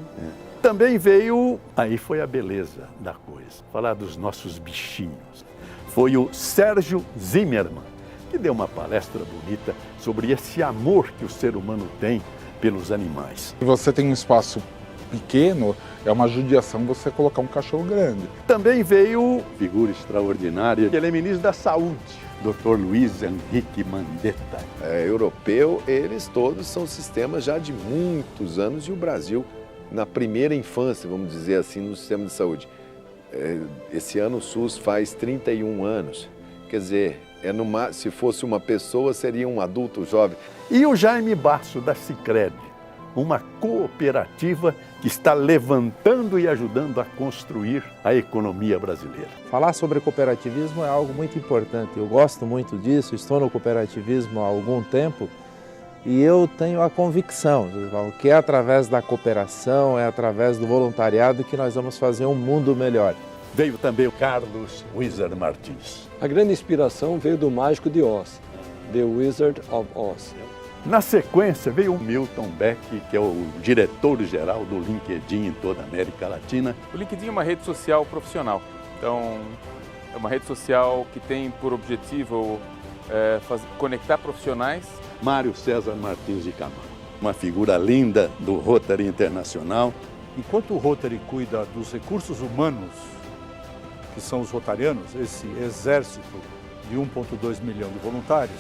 Também veio, aí foi a beleza da coisa, falar dos nossos bichinhos. Foi o Sérgio Zimmermann, que deu uma palestra bonita sobre esse amor que o ser humano tem pelos animais. Você tem um espaço pequeno, é uma judiação você colocar um cachorro grande. Também veio figura extraordinária, ele é ministro da Saúde, Dr. Luiz Henrique Mandetta. Europeu, eles todos são sistemas já de muitos anos e o Brasil, na primeira infância, vamos dizer assim, no sistema de saúde. Esse ano o SUS faz 31 anos, quer dizer, se fosse uma pessoa, seria um adulto jovem. E o Jaime Basso, da Sicredi, uma cooperativa que está levantando e ajudando a construir a economia brasileira. Falar sobre cooperativismo é algo muito importante. Eu gosto muito disso, estou no cooperativismo há algum tempo e eu tenho a convicção que é através da cooperação, é através do voluntariado que nós vamos fazer um mundo melhor. Veio também o Carlos Wizard Martins. A grande inspiração veio do Mágico de Oz, The Wizard of Oz. Na sequência, veio o Milton Beck, que é o diretor-geral do LinkedIn em toda a América Latina. O LinkedIn é uma rede social profissional. Então, é uma rede social que tem por objetivo conectar profissionais. Mário César Martins de Camargo, uma figura linda do Rotary Internacional. Enquanto o Rotary cuida dos recursos humanos, que são os rotarianos, esse exército de 1,2 milhão de voluntários,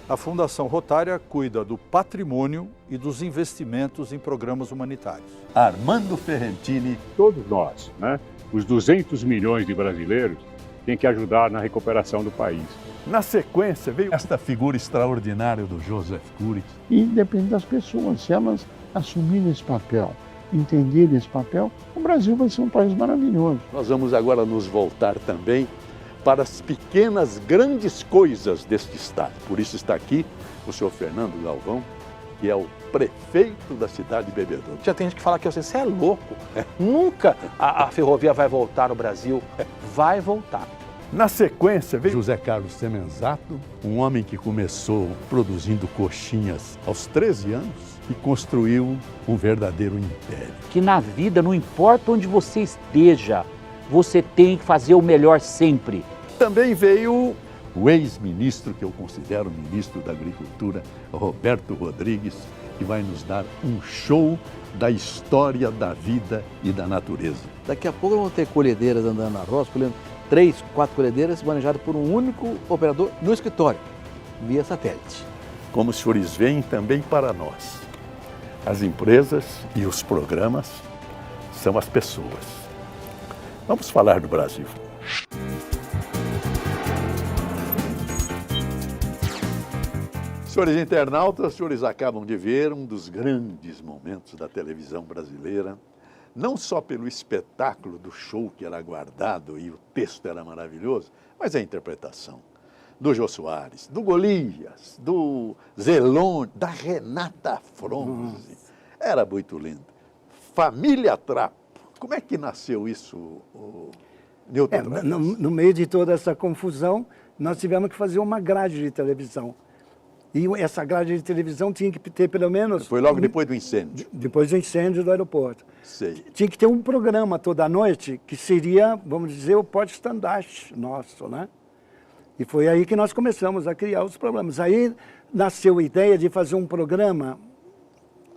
a Fundação Rotária cuida do patrimônio e dos investimentos em programas humanitários. Armando Ferrentini. Todos nós, né? Os 200 milhões de brasileiros têm que ajudar na recuperação do país. Na sequência, veio esta figura extraordinária do Joseph Curry. Independente das pessoas, se elas assumirem esse papel, entenderem esse papel, o Brasil vai ser um país maravilhoso. Nós vamos agora nos voltar também para as pequenas, grandes coisas deste estado. Por isso está aqui o senhor Fernando Galvão, que é o prefeito da cidade de Bebedouro. Já tem gente que fala que você é louco. Nunca a ferrovia vai voltar no Brasil. Vai voltar. Na sequência veio José Carlos Semenzato, um homem que começou produzindo coxinhas aos 13 anos e construiu um verdadeiro império. Que na vida, não importa onde você esteja, você tem que fazer o melhor sempre. Também veio o ex-ministro, que eu considero ministro da Agricultura, Roberto Rodrigues, que vai nos dar um show da história da vida e da natureza. Daqui a pouco vão ter colhedeiras andando na roça, colhendo 3, 4 colhedeiras manejadas por um único operador no escritório, via satélite. Como os senhores veem, também para nós, as empresas e os programas são as pessoas. Vamos falar do Brasil. Senhores internautas, os senhores acabam de ver um dos grandes momentos da televisão brasileira, não só pelo espetáculo do show que era aguardado e o texto era maravilhoso, mas a interpretação do Jô Soares, do Golias, do Zelon, da Renata Fronze. Era muito lindo. Família Trapo. Como é que nasceu isso, Newton? No meio de toda essa confusão, nós tivemos que fazer uma grade de televisão. E essa grade de televisão tinha que ter pelo menos... Foi logo depois do incêndio? Depois do incêndio do aeroporto. Sei. Tinha que ter um programa toda noite que seria, vamos dizer, o porte-estandarte nosso, né? E foi aí que nós começamos a criar os programas. Aí nasceu a ideia de fazer um programa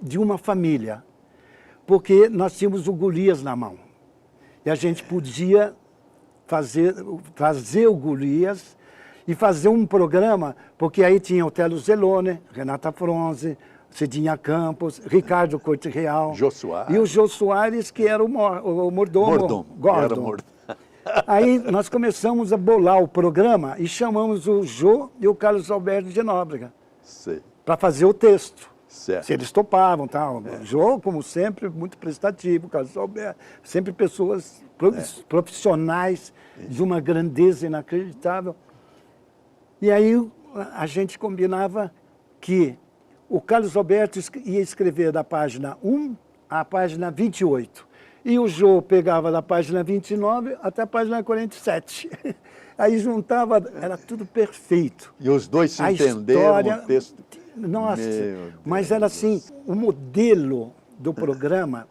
de uma família, porque nós tínhamos o Golias na mão. E a gente podia trazer o Golias e fazer um programa, porque aí tinha o Telo Zelone, Renata Fronze, Cidinha Campos, Ricardo Corte Real. Jô Soares. E o Jô Soares, que era o mordomo. Gordon. Aí nós começamos a bolar o programa e chamamos o Jô e o Carlos Alberto de Nóbrega para fazer o texto. Certo. Se eles topavam, tal. O Jô, como sempre, muito prestativo, o Carlos Alberto, sempre pessoas profissionais de uma grandeza inacreditável. E aí a gente combinava que o Carlos Alberto ia escrever da página 1 à página 28. E o Jô pegava da página 29 até a página 47. Aí juntava, era tudo perfeito. E os dois se entenderam no texto. Nossa, mas era assim, o modelo do programa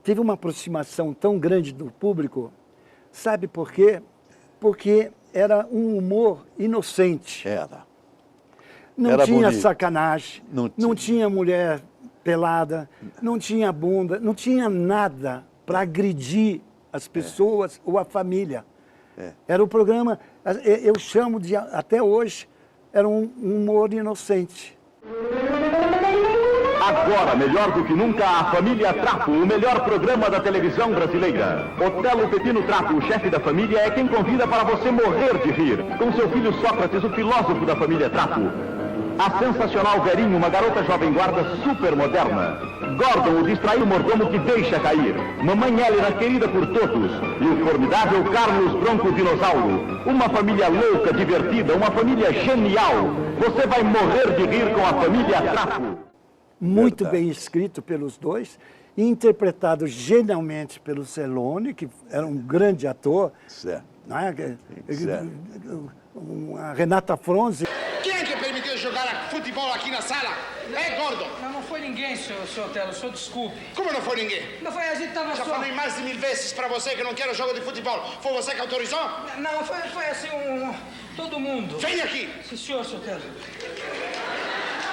teve uma aproximação tão grande do público. Sabe por quê? Porque era um humor inocente. Não tinha sacanagem, não tinha mulher pelada, não tinha bunda, não tinha nada para agredir as pessoas ou a família. Era o programa, eu chamo de, até hoje, era um humor inocente. Agora, melhor do que nunca, a família Trapo, o melhor programa da televisão brasileira. Otelo Pepino Trapo, o chefe da família, é quem convida para você morrer de rir. Com seu filho Sócrates, o filósofo da família Trapo. A sensacional Verinho, uma garota jovem guarda super moderna. Gordon, o distraído mordomo que deixa cair. Mamãe Helena, querida por todos. E o formidável Carlos Bronco Dinossauro. Uma família louca, divertida, uma família genial. Você vai morrer de rir com a família Trapo. Muito bem escrito pelos dois, e interpretado genialmente pelo Zelone, que era um grande ator. Certo. Né? A Renata Fronze. Quem é que permitiu jogar futebol aqui na sala? É, Gordon? Não foi ninguém, senhor Telo, o senhor desculpe. Como não foi ninguém? Não foi, a gente tava Já só... falei mais de 1000 vezes pra você que não quero jogo de futebol. Foi você que autorizou? Não, foi assim todo mundo. Vem aqui! Sim, senhor Telo.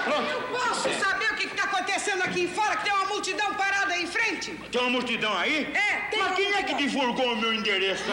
Pronto. Posso saber o que está acontecendo aqui fora? Que tem uma multidão parada aí em frente? Tem uma multidão aí? Tem. Mas quem é que divulgou o meu endereço?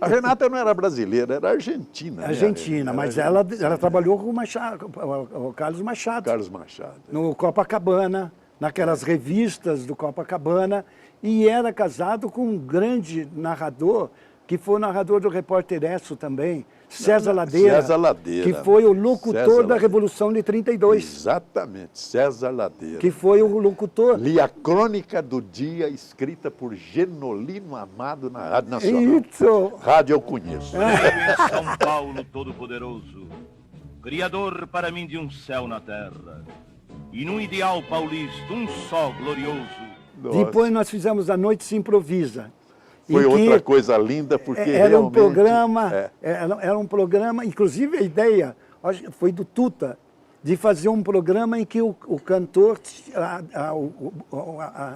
A Renata não era brasileira, era argentina. Argentina, mas ela trabalhou com o Carlos Machado. Carlos Machado. No Copacabana, naquelas revistas do Copacabana, e era casado com um grande narrador, que foi o narrador do Repórter Esso também, César Ladeira. César Ladeira. Que foi o locutor da Revolução de 32. Exatamente, César Ladeira. Que foi o locutor. Li a crônica do dia escrita por Genolino Amado na Rádio Nacional. Isso. Rádio eu conheço. São Paulo Todo-Poderoso, criador para mim de um céu na terra, e num ideal paulista, um só glorioso. Nossa. Depois nós fizemos A Noite Se Improvisa. Foi outra coisa linda, porque era realmente... Era um programa, inclusive a ideia foi do Tuta, de fazer um programa em que o cantor,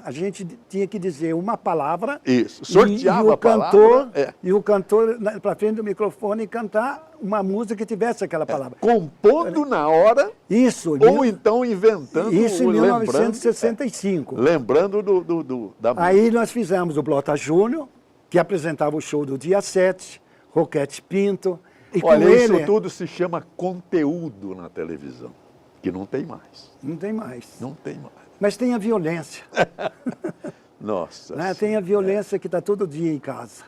a gente tinha que dizer uma palavra. Isso, sorteava a palavra. E o cantor, para frente do microfone, cantar uma música que tivesse aquela palavra. Compondo na hora. Isso. Ou então inventando. Isso em 1965. Lembrando da música. Aí nós fizemos o Blota Júnior, que apresentava o show do dia 7, Roquete Pinto. E olha, com isso ele... tudo se chama conteúdo na televisão, que não tem mais. Não tem mais. Não tem mais. Mas tem a violência. Nossa. Né? Tem a violência que está todo dia em casa.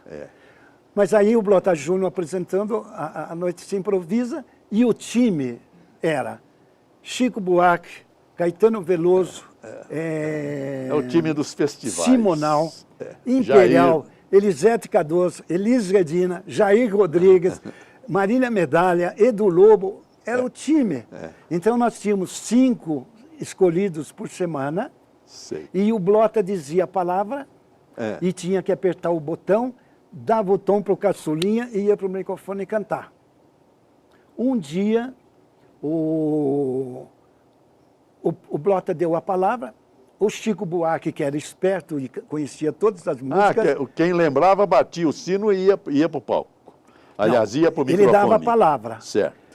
Mas aí o Blota Júnior apresentando a Noite Se Improvisa, e o time era Chico Buarque, Caetano Veloso, É o time dos festivais. Simonal, Imperial, Jair. Elisete Cardoso, Elis Redina, Jair Rodrigues, Marília Medalha, Edu Lobo, era o time. Então nós tínhamos 5 escolhidos por semana, Sei. E o Blota dizia a palavra e tinha que apertar o botão, dava o tom para o caçulinha e ia para o microfone cantar. Um dia, o Blota deu a palavra, o Chico Buarque, que era esperto e conhecia todas as músicas... Quem lembrava batia o sino e ia para o palco. Aliás, ia para o microfone. Ele dava a palavra. Certo.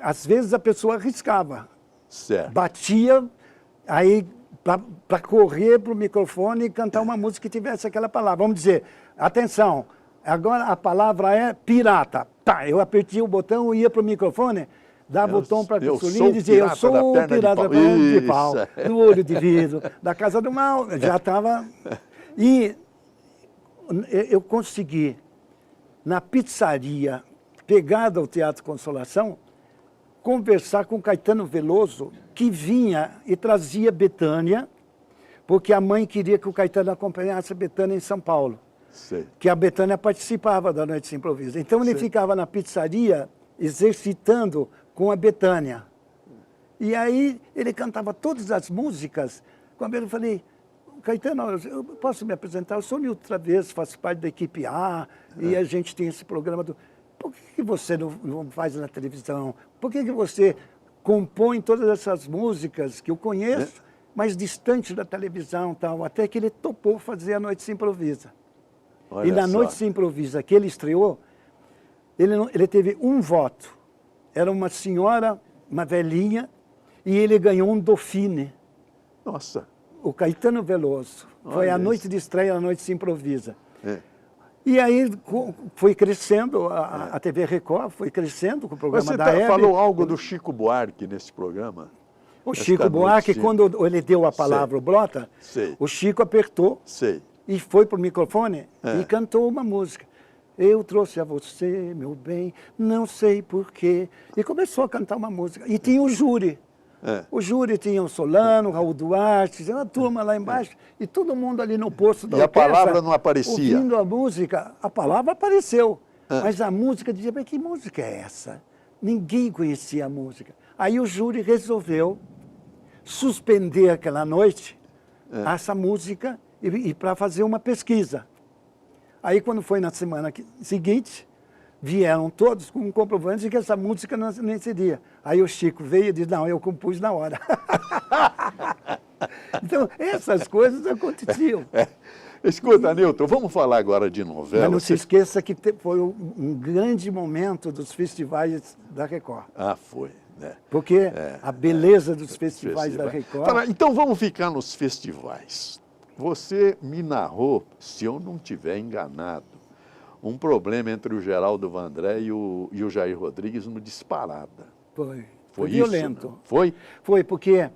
Às vezes a pessoa arriscava. Certo. Batia, aí para correr para o microfone e cantar uma música que tivesse aquela palavra. Vamos dizer, atenção, agora a palavra é pirata. Tá, eu apertei o botão, ia para o microfone, dava o tom para a caçulinha e dizia, eu sou o pirata da perna de pau, do olho de vidro, da casa do mal. Já estava... E eu consegui, na pizzaria, pegada ao Teatro Consolação, conversar com Caetano Veloso, que vinha e trazia Bethânia, porque a mãe queria que o Caetano acompanhasse a Bethânia em São Paulo. Sei. Que a Bethânia participava da Noite Sem Improviso. Então ele ficava na pizzaria exercitando com a Bethânia. E aí ele cantava todas as músicas. Quando eu falei, Caetano, eu posso me apresentar? Eu sou o Nilton Travesso, faço parte da equipe A, e a gente tem esse programa do... Por que você não faz na televisão? Por que você compõe todas essas músicas que eu conheço, mas distante da televisão e tal? Até que ele topou fazer a Noite Se Improvisa. Olha e na só. Noite Se Improvisa que ele estreou, ele teve um voto. Era uma senhora, uma velhinha, e ele ganhou um Dauphine. Nossa. O Caetano Veloso. Foi Olha a noite isso. de estreia, a Noite Se Improvisa. E aí foi crescendo, a TV Record foi crescendo com o programa Você da Hebe. falou algo do Chico Buarque nesse programa? O Chico Buarque, quando ele deu a palavra ao Blota, Sei. o Chico apertou Sei. e foi para o microfone e cantou uma música. Eu trouxe a você, meu bem, não sei porquê. E começou a cantar uma música. E tinha o júri. O júri tinha o Solano, o Raul Duarte, tinha uma turma lá embaixo, e todo mundo ali no posto da orquestra. E a palavra não aparecia? Ouvindo a música, a palavra apareceu. Mas a música dizia, mas que música é essa? Ninguém conhecia a música. Aí o júri resolveu suspender aquela noite essa música e para fazer uma pesquisa. Aí quando foi na semana seguinte, vieram todos com um comprovante de que essa música não seria. Aí o Chico veio e disse, não, eu compus na hora. Então, essas coisas aconteciam. Escuta, Nilton, vamos falar agora de novela. Mas não se esqueça que foi um grande momento dos festivais da Record. Ah, foi. Né? Porque a beleza dos festivais da Record... Então vamos ficar nos festivais. Você me narrou, se eu não estiver enganado, um problema entre o Geraldo Vandré e o Jair Rodrigues no Disparada. Foi Foi violento. Isso, foi? Foi, porque...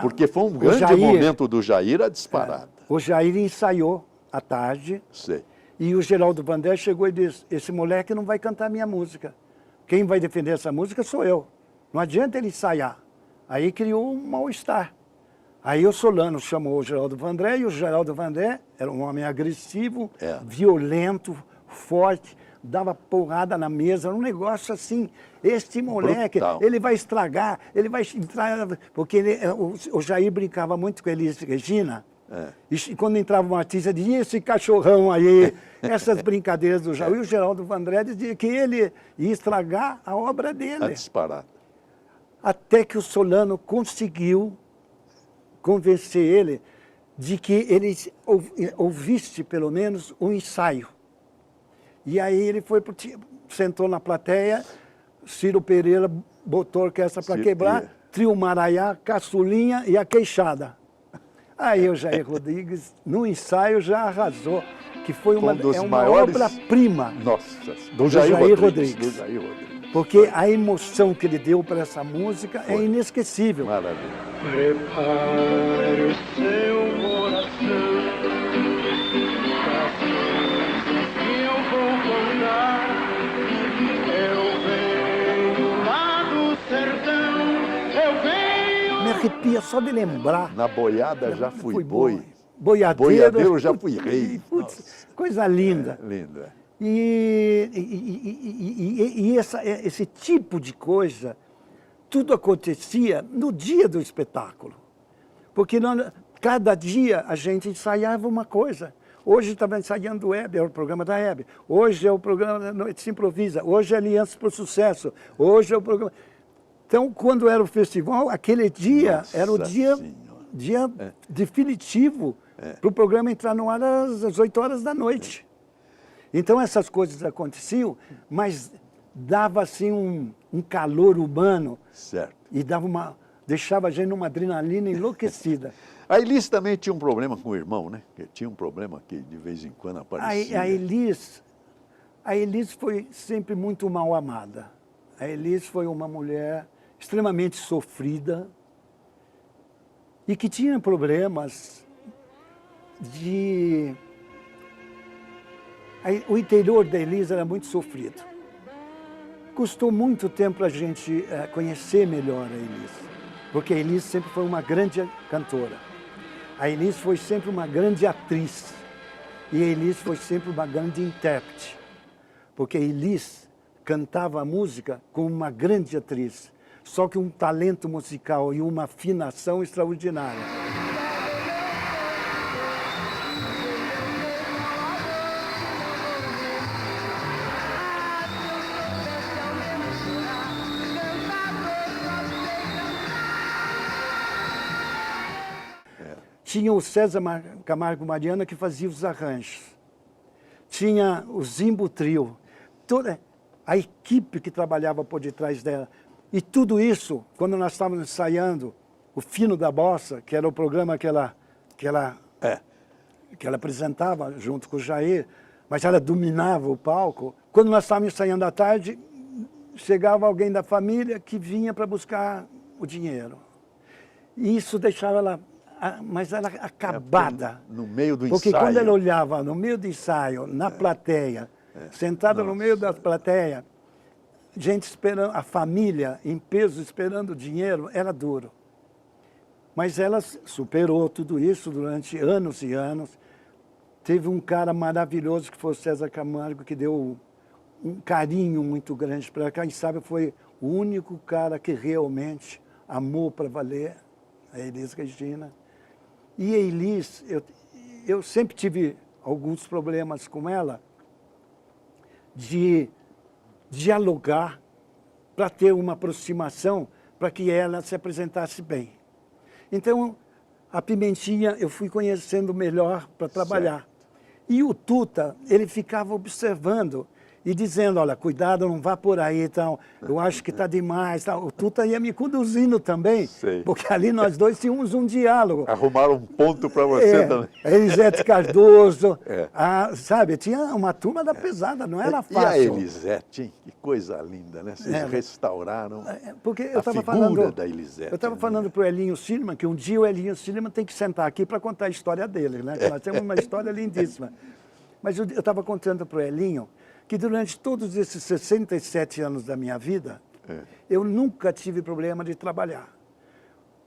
Porque foi um grande momento do Jair a Disparada. O Jair ensaiou à tarde. Sei. E o Geraldo Vandré chegou e disse, esse moleque não vai cantar minha música. Quem vai defender essa música sou eu. Não adianta ele ensaiar. Aí criou um mal-estar. Aí o Solano chamou o Geraldo Vandré, e o Geraldo Vandré era um homem agressivo, violento, forte, dava porrada na mesa, um negócio assim, este moleque, brutal. Ele vai estragar, ele vai entrar, porque o Jair brincava muito com Elis Regina, e quando entrava um artista, dizia, esse cachorrão aí, essas brincadeiras do Jair, e o Geraldo Vandré dizia que ele ia estragar a obra dele. A Disparada. Até que o Solano conseguiu convencer ele de que ele ouvisse, pelo menos, um ensaio. E aí ele foi, sentou na plateia, Ciro Pereira botou a orquestra para quebrar, Trio Maraiá, Caçulinha e a Queixada. Aí o Jair Rodrigues, no ensaio, já arrasou, que foi uma obra-prima do Jair Rodrigues. Porque a emoção que ele deu para essa música é inesquecível. Maravilha. Prepare o seu coração, que eu vou contar. Eu venho lá do sertão, eu venho... Me arrepia só de lembrar. Na boiada já fui boi. Boiadeiro já fui rei. Putz, coisa linda. Linda. E esse tipo de coisa, tudo acontecia no dia do espetáculo. Porque cada dia a gente ensaiava uma coisa. Hoje estava ensaiando o Hebe, é o programa da Hebe. Hoje é o programa da Noite Se Improvisa. Hoje é Aliança para o Sucesso. Hoje é o programa... Então, quando era o festival, aquele dia era o dia definitivo para o programa entrar no ar às 8 horas da noite. Então, essas coisas aconteciam, mas dava assim um calor humano. Certo. E deixava a gente numa adrenalina enlouquecida. A Elis também tinha um problema com o irmão, né? Que tinha um problema que de vez em quando aparecia. A Elis foi sempre muito mal amada. A Elis foi uma mulher extremamente sofrida e que tinha problemas de... O interior da Elis era muito sofrido. Custou muito tempo a gente conhecer melhor a Elis, porque a Elis sempre foi uma grande cantora. A Elis foi sempre uma grande atriz e a Elis foi sempre uma grande intérprete, porque a Elis cantava a música como uma grande atriz, só que um talento musical e uma afinação extraordinária. Tinha o César Camargo Mariano que fazia os arranjos. Tinha o Zimbo Trio. Toda a equipe que trabalhava por detrás dela. E tudo isso, quando nós estávamos ensaiando o Fino da Bossa, que era o programa que ela apresentava junto com o Jair, mas ela dominava o palco. Quando nós estávamos ensaiando à tarde, chegava alguém da família que vinha para buscar o dinheiro. E isso deixava ela... Mas ela acabada. No meio do ensaio. Porque quando ela olhava no meio do ensaio, na plateia, sentada no meio da plateia, gente esperando, a família em peso esperando o dinheiro, era duro. Mas ela superou tudo isso durante anos e anos. Teve um cara maravilhoso que foi o César Camargo, que deu um carinho muito grande para ela. Quem sabe foi o único cara que realmente amou para valer a Elis Regina. E a Elis, eu sempre tive alguns problemas com ela de dialogar para ter uma aproximação, para que ela se apresentasse bem. Então, a Pimentinha eu fui conhecendo melhor para trabalhar. Certo. E o Tuta, ele ficava observando e dizendo, olha, cuidado, não vá por aí, então, eu acho que está demais. Tal. O Tuta ia me conduzindo também, porque ali nós dois tínhamos um diálogo. Arrumaram um ponto para você também. A Elisete Cardoso, sabe, tinha uma turma da pesada, não era fácil. E a Elisete, hein? Que coisa linda, né? Vocês restauraram porque eu a figura da Elisete. Eu estava falando para o Elinho Silliman que um dia o Elinho Silliman tem que sentar aqui para contar a história dele, né? Que nós temos uma história lindíssima. Mas eu estava contando para o Elinho que durante todos esses 67 anos da minha vida, eu nunca tive problema de trabalhar.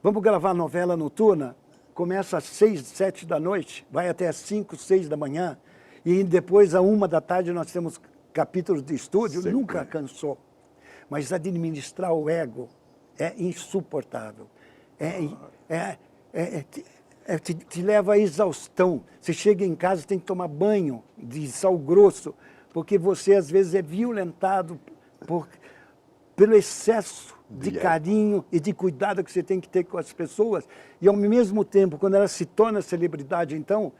Vamos gravar novela noturna, começa às 6, 7 da noite, vai até às 5, 6 da manhã, e depois, à 1 da tarde, nós temos capítulos de estúdio, nunca cansou. Mas administrar o ego é insuportável. Te leva à exaustão. Você chega em casa, tem que tomar banho de sal grosso, porque você, às vezes, é violentado pelo excesso de carinho e de cuidado que você tem que ter com as pessoas. E, ao mesmo tempo, quando ela se torna celebridade, então,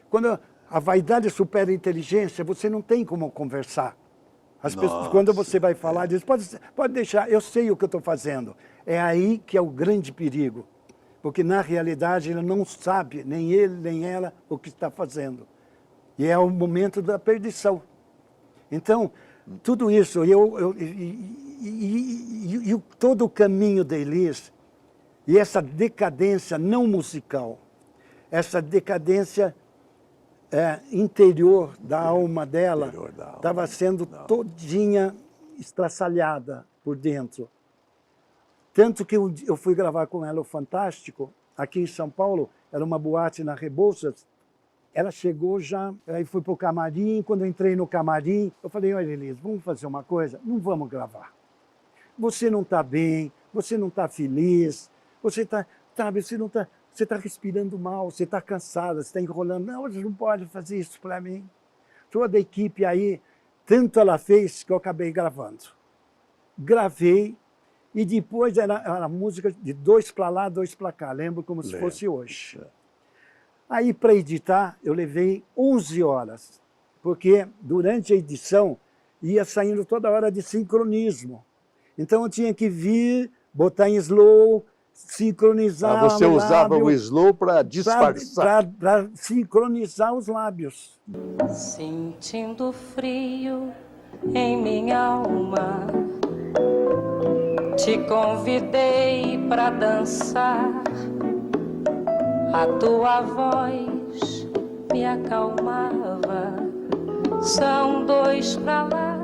quando a vaidade supera a inteligência, você não tem como conversar. As pessoas, quando você vai falar, diz, pode deixar, eu sei o que eu estou fazendo. É aí que é o grande perigo. Porque, na realidade, ele não sabe, nem ele, nem ela, o que está fazendo. E é o momento da perdição. Então, tudo isso, todo o caminho da Elis, e essa decadência não musical, essa decadência interior da alma dela, estava sendo todinha estraçalhada por dentro. Tanto que eu fui gravar com ela o Fantástico, aqui em São Paulo, era uma boate na Rebouças. Ela chegou já, aí fui para o camarim, quando eu entrei no camarim, eu falei, olha, Elis, vamos fazer uma coisa? Não vamos gravar. Você não está bem, você não está feliz, você está, sabe, você não está... você está respirando mal, você está cansada, você está enrolando. Não, você não pode fazer isso para mim. Toda a equipe aí, tanto ela fez que eu acabei gravando. Gravei e depois era música de 2 para lá, 2 para cá. Lembro como se fosse hoje. Aí, para editar, eu levei 11 horas, porque durante a edição ia saindo toda hora de sincronismo. Então eu tinha que vir, botar em slow, sincronizar você usava o slow para disfarçar. Para sincronizar os lábios. Sentindo frio em minha alma, te convidei para dançar. A tua voz me acalmava. São 2 para lá,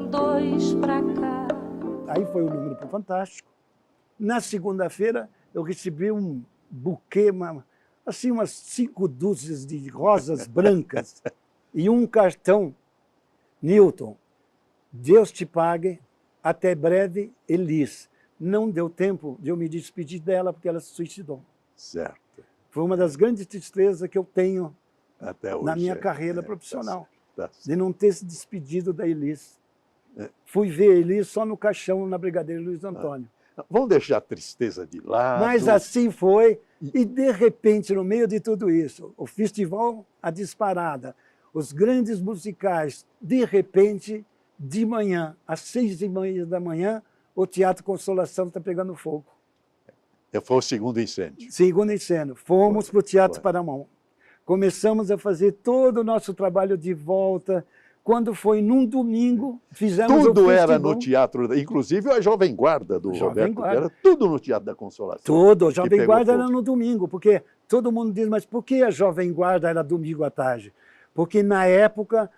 2 para cá. Aí foi o número pro Fantástico. Na segunda-feira, eu recebi um buquê, assim, umas 5 dúzias de rosas brancas e um cartão. Newton, Deus te pague, até breve, Elis. Não deu tempo de eu me despedir dela, porque ela se suicidou. Certo. Foi uma das grandes tristezas que eu tenho até hoje, na minha carreira profissional, tá. De não ter se despedido da Elis. Fui ver a Elis só no caixão, na Brigadeiro Luiz Antônio. Vamos deixar a tristeza de lado. Mas assim foi, e de repente, no meio de tudo isso, o festival, a disparada, os grandes musicais, de repente, de manhã, às 6h30 da manhã, o Teatro Consolação está pegando fogo. Foi o segundo incêndio. Segundo incêndio. Fomos para o Teatro Paramão. Começamos a fazer todo o nosso trabalho de volta. Quando foi num domingo, fizemos o Tudo festival. era no teatro, inclusive a Jovem Guarda do Roberto, era tudo no Teatro da Consolação. Tudo, a Jovem Guarda era no domingo, porque todo mundo diz, mas por que a Jovem Guarda era domingo à tarde? Porque na época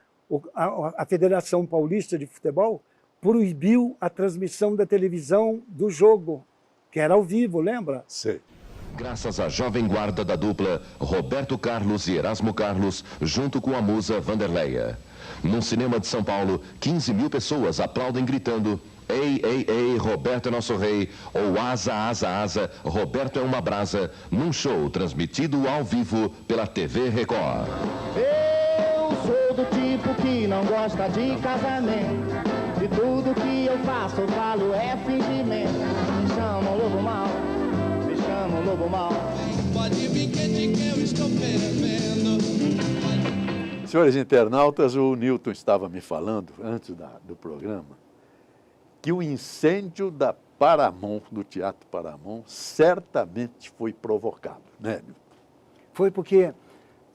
a Federação Paulista de Futebol proibiu a transmissão da televisão do jogo, que era ao vivo, lembra? Sim. Graças à Jovem Guarda da dupla Roberto Carlos e Erasmo Carlos, junto com a musa Vanderleia. Num cinema de São Paulo, 15 mil pessoas aplaudem gritando: "Ei, ei, ei, Roberto é nosso rei", ou "Asa, asa, asa, Roberto é uma brasa", num show transmitido ao vivo pela TV Record. Eu sou do tipo que não gosta de casamento. De tudo que eu faço, eu falo é fingimento. Me chamam lobo mal, me chamam lobo mal. Pode vir que eu estou fervendo. Senhores internautas, o Newton estava me falando, antes do programa, que o incêndio da Paramount, do Teatro Paramount, certamente foi provocado, né, Newton? Foi porque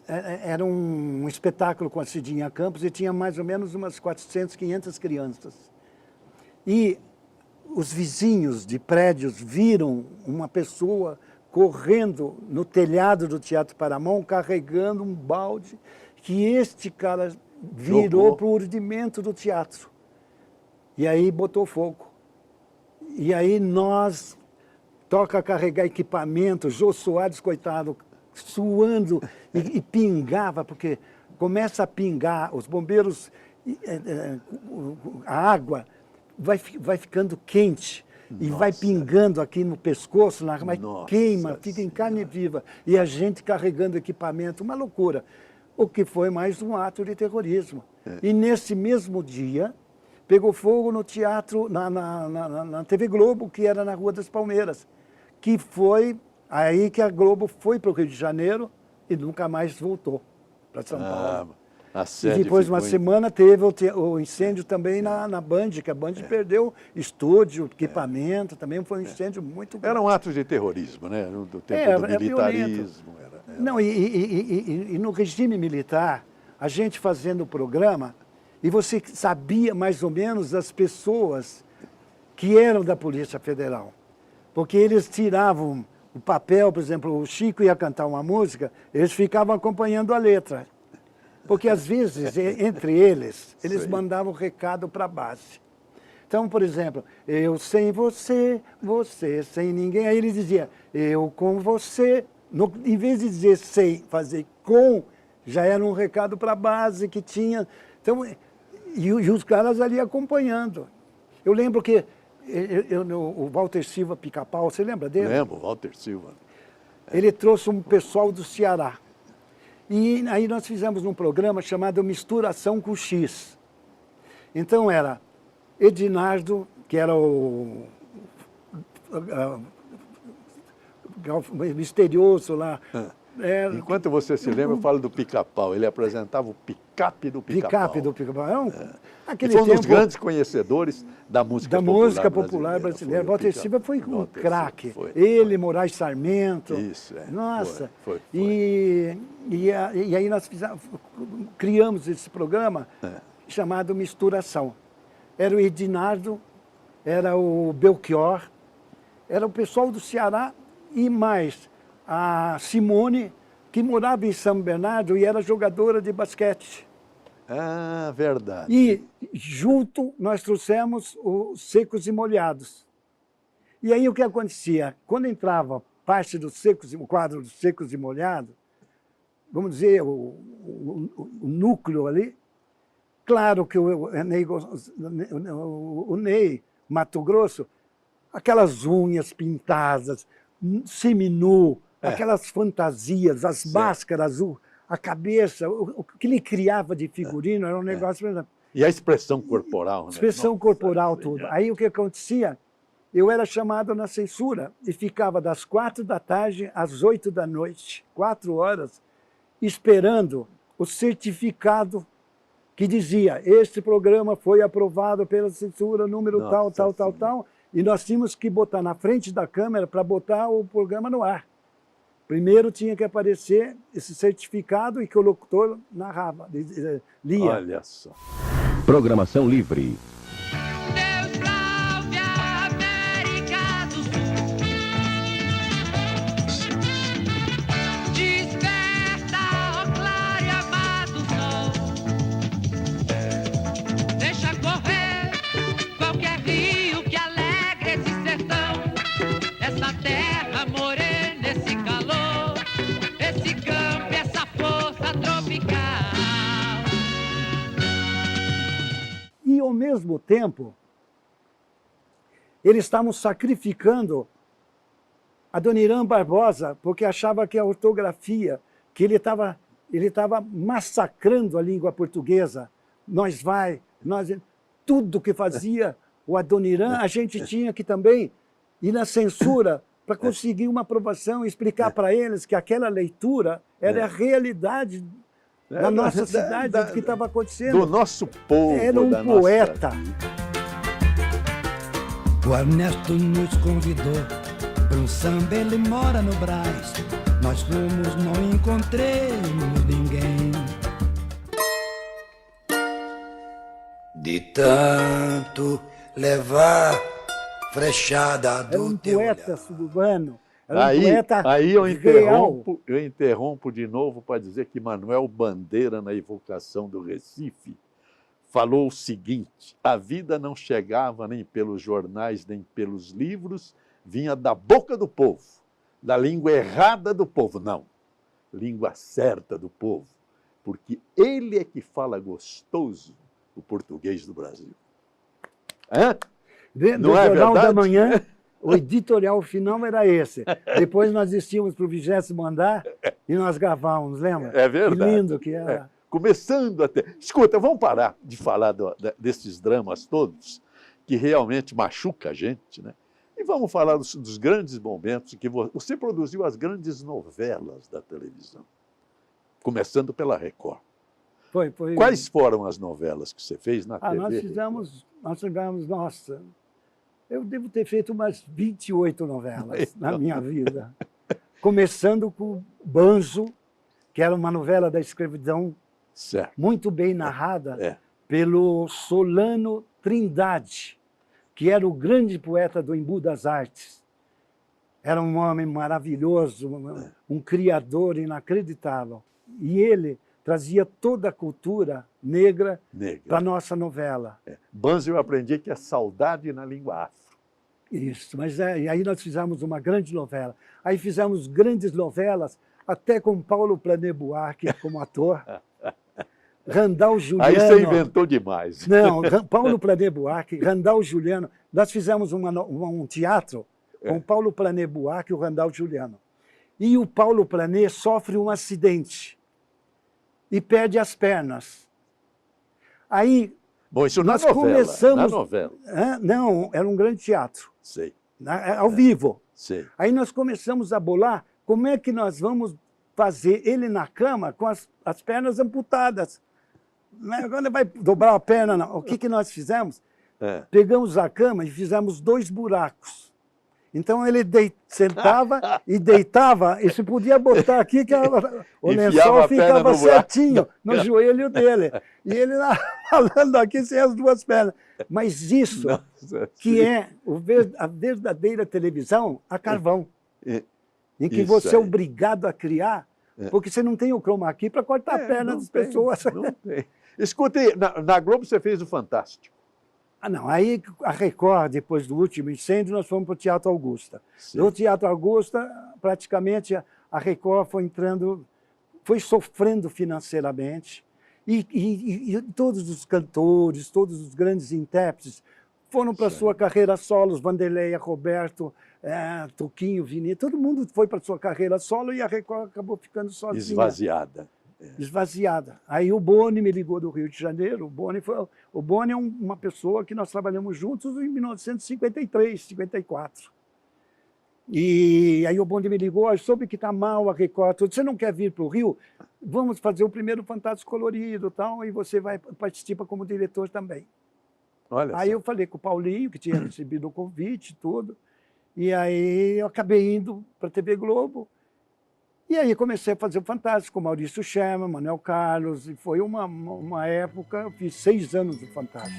era um espetáculo com a Cidinha Campos e tinha mais ou menos umas 400, 500 crianças. E os vizinhos de prédios viram uma pessoa correndo no telhado do Teatro Paramount, carregando um balde que este cara virou para o urdimento do teatro. E aí botou fogo. E aí nós, toca carregar equipamento, Jô Soares, coitado, suando e pingava, porque começa a pingar, os bombeiros, a água vai ficando quente. E vai pingando aqui no pescoço, mas queima, fica em carne viva. E a gente carregando equipamento, uma loucura. O que foi mais um ato de terrorismo. E nesse mesmo dia, pegou fogo no teatro, na TV Globo, que era na Rua das Palmeiras, que foi aí que a Globo foi para o Rio de Janeiro e nunca mais voltou para São Paulo. E depois de uma semana teve o incêndio também na Band, que a Band perdeu estúdio, equipamento, também foi um incêndio muito grande. Era um ato de terrorismo, né? Do tempo do militarismo. Não, e no regime militar, a gente fazendo o programa, e você sabia mais ou menos as pessoas que eram da Polícia Federal. Porque eles tiravam o papel, por exemplo, o Chico ia cantar uma música, eles ficavam acompanhando a letra. Porque, às vezes, entre eles mandavam recado para a base. Então, por exemplo, eu sem você, você sem ninguém. Aí ele dizia, eu com você. Em vez de dizer sem, fazer com, já era um recado para a base que tinha. Então, e os caras ali acompanhando. Eu lembro que o Walter Silva Pica-Pau, você lembra dele? Lembro, Walter Silva. Ele trouxe um pessoal do Ceará. E aí nós fizemos um programa chamado Misturação com X. Então era Edinardo, que era o misterioso lá. Enquanto você se lembra, eu falo do Pica-Pau. Ele apresentava o Picape do Pica-Pau. Picape do Pica-Pau. Ele foi um dos grandes conhecedores da música popular brasileira. Walter Silva foi um craque. Ele, Moraes Sarmento. Isso, Nossa. Foi. E aí nós criamos esse programa chamado Misturação. Era o Edinardo, era o Belchior, era o pessoal do Ceará e mais a Simone, que morava em São Bernardo e era jogadora de basquete. Ah, verdade. E junto nós trouxemos os Secos e Molhados. E aí o que acontecia? Quando entrava parte dos Secos, o quadro dos Secos e Molhados, vamos dizer, o núcleo ali, claro que o Ney Mato Grosso, aquelas unhas pintadas, seminu, aquelas fantasias, as máscaras, a cabeça, o que ele criava de figurino era um negócio... E a expressão corporal, né? Expressão corporal, tudo. Aí o que acontecia? Eu era chamado na censura e ficava das 4 da tarde às 8 da noite, 4 horas, esperando o certificado que dizia: este programa foi aprovado pela censura, número tal, e nós tínhamos que botar na frente da câmera para botar o programa no ar. Primeiro tinha que aparecer esse certificado e que o locutor narrava, lia. Olha só. Programação livre. E, ao mesmo tempo, eles estavam sacrificando a Dona Irã Barbosa, porque achava que a ortografia, que ele estava massacrando a língua portuguesa. Tudo que fazia o Adoniran, a gente tinha que também ir na censura para conseguir uma aprovação e explicar para eles que aquela leitura era a realidade da nossa cidade, do que estava acontecendo. Do nosso povo. Era um poeta. O Ernesto nos convidou para um samba, ele mora no Brás. Nós fomos, não encontremos ninguém. De tanto levar frechada do era um poeta suburbano. Aí eu interrompo de novo para dizer que Manuel Bandeira, na evocação do Recife, falou o seguinte: a vida não chegava nem pelos jornais, nem pelos livros, vinha da boca do povo, da língua errada do povo. Não, língua certa do povo, porque ele é que fala gostoso o português do Brasil. No Jornal da Manhã, o editorial final era esse. Depois nós descíamos para o 20º andar e nós gravávamos, lembra? É verdade. Que lindo que era. Começando até... Escuta, vamos parar de falar desses dramas todos, que realmente machuca a gente, né? E vamos falar dos grandes momentos que você produziu, as grandes novelas da televisão, começando pela Record. Foi. Quais foram as novelas que você fez na TV? Nós tivemos, nossa, eu devo ter feito umas 28 novelas na minha vida. Começando com Banzo, que era uma novela da escravidão, certo, muito bem narrada pelo Solano Trindade, que era o grande poeta do Embu das Artes. Era um homem maravilhoso, um criador inacreditável. E ele trazia toda a cultura negra para a nossa novela. Banzo, eu aprendi que é saudade na língua afro. Isso, mas e aí nós fizemos uma grande novela. Aí fizemos grandes novelas, até com Paulo Plané Buarque como ator. Randall Juliano. Aí você inventou demais. Não, Paulo Plané Buarque, Randall Juliano. Nós fizemos um teatro com Paulo Plané Buarque e o Randall Juliano. e o Paulo Pranet sofre um acidente e perde as pernas. Aí Bom, isso nós na novela, começamos... na novela. Não, era um grande teatro. Sei. Ao vivo. Sei. Aí nós começamos a bolar como é que nós vamos fazer ele na cama com as pernas amputadas. Agora vai dobrar a perna, não. O que nós fizemos? Pegamos a cama e fizemos 2 buracos. Então ele sentava e deitava, e se podia botar aqui, que o lençol ficava certinho no joelho dele. E ele lá falando aqui sem as 2 pernas. Mas isso que é a verdadeira televisão a carvão, em que você é obrigado a criar, porque você não tem o chroma key para cortar a perna das pessoas. Não tem. Escute, na Globo você fez o Fantástico. Não, aí a Record, depois do último incêndio, nós fomos para o Teatro Augusta. No Teatro Augusta, praticamente, a Record foi sofrendo financeiramente, e todos os cantores, todos os grandes intérpretes foram para a sua carreira solo, Vanderleia, Roberto, Toquinho, Vini, todo mundo foi para a sua carreira solo e a Record acabou ficando sozinha. Esvaziada. Esvaziada. Aí o Boni me ligou do Rio de Janeiro. O Boni é uma pessoa que nós trabalhamos juntos em 1953, 54. E aí o Boni me ligou, soube que está mal a Record. Você não quer vir para o Rio? Vamos fazer o primeiro Fantástico Colorido, tal, e você participa como diretor também. Olha aí eu falei com o Paulinho, que tinha recebido o convite e tudo, e aí eu acabei indo para a TV Globo. E aí comecei a fazer o Fantástico com Maurício Sherman, Manuel Carlos, e foi uma época, eu fiz 6 anos do Fantástico.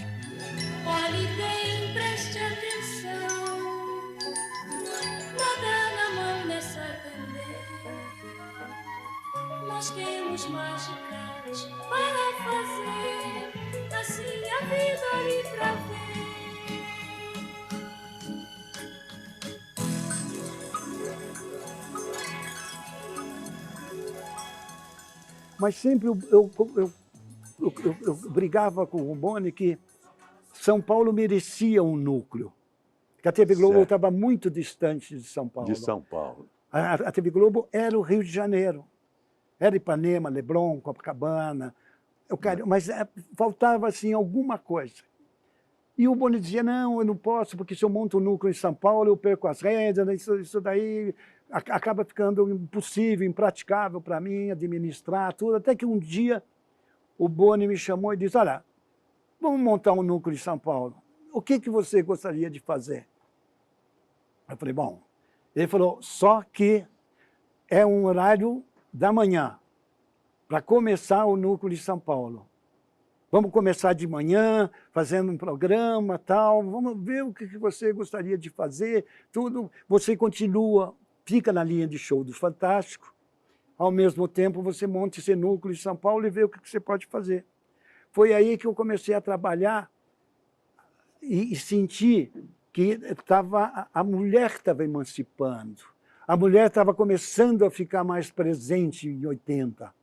Olhe bem, preste atenção, nada na mão nessa candeia. Nós temos mágicas para fazer, assim a vida ali pra ver. Mas sempre eu brigava com o Boni que São Paulo merecia um núcleo. Porque a TV Globo estava muito distante de São Paulo. De São Paulo. A TV Globo era o Rio de Janeiro. Era Ipanema, Leblon, Copacabana. Mas faltava assim, alguma coisa. E o Boni dizia, não, eu não posso, porque se eu monto um núcleo em São Paulo, eu perco as rédeas, isso daí acaba ficando impossível, impraticável para mim administrar tudo. Até que um dia o Boni me chamou e disse, olha, vamos montar um núcleo em São Paulo. O que você gostaria de fazer? Eu falei, bom, ele falou, só que é um horário da manhã, para começar o núcleo de São Paulo. Vamos começar de manhã, fazendo um programa, tal, vamos ver o que você gostaria de fazer, tudo. Você continua, fica na linha de show do Fantástico, ao mesmo tempo você monta esse núcleo de São Paulo e vê o que você pode fazer. Foi aí que eu comecei a trabalhar e senti que a mulher estava emancipando. A mulher estava começando a ficar mais presente em 80.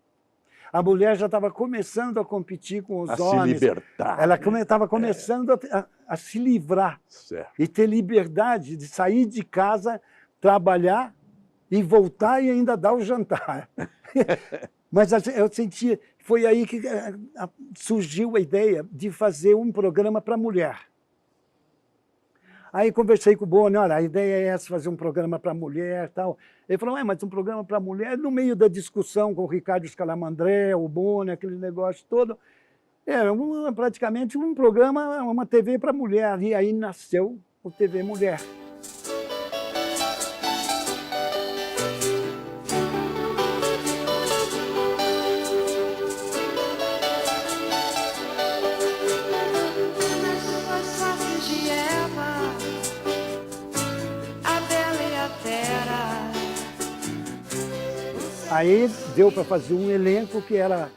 A mulher já estava começando a competir com os homens. Se libertar. Ela estava começando a se livrar. Certo. E ter liberdade de sair de casa, trabalhar e voltar e ainda dar o jantar. Mas eu sentia... Foi aí que surgiu a ideia de fazer um programa para mulher. Aí conversei com o Boni, olha, a ideia é essa, fazer um programa para mulher e tal. Ele falou, mas um programa para mulher, no meio da discussão com o Ricardo Scalamandré, o Boni, aquele negócio todo, praticamente um programa, uma TV para mulher. E aí nasceu o TV Mulher. Aí deu para fazer um elenco que era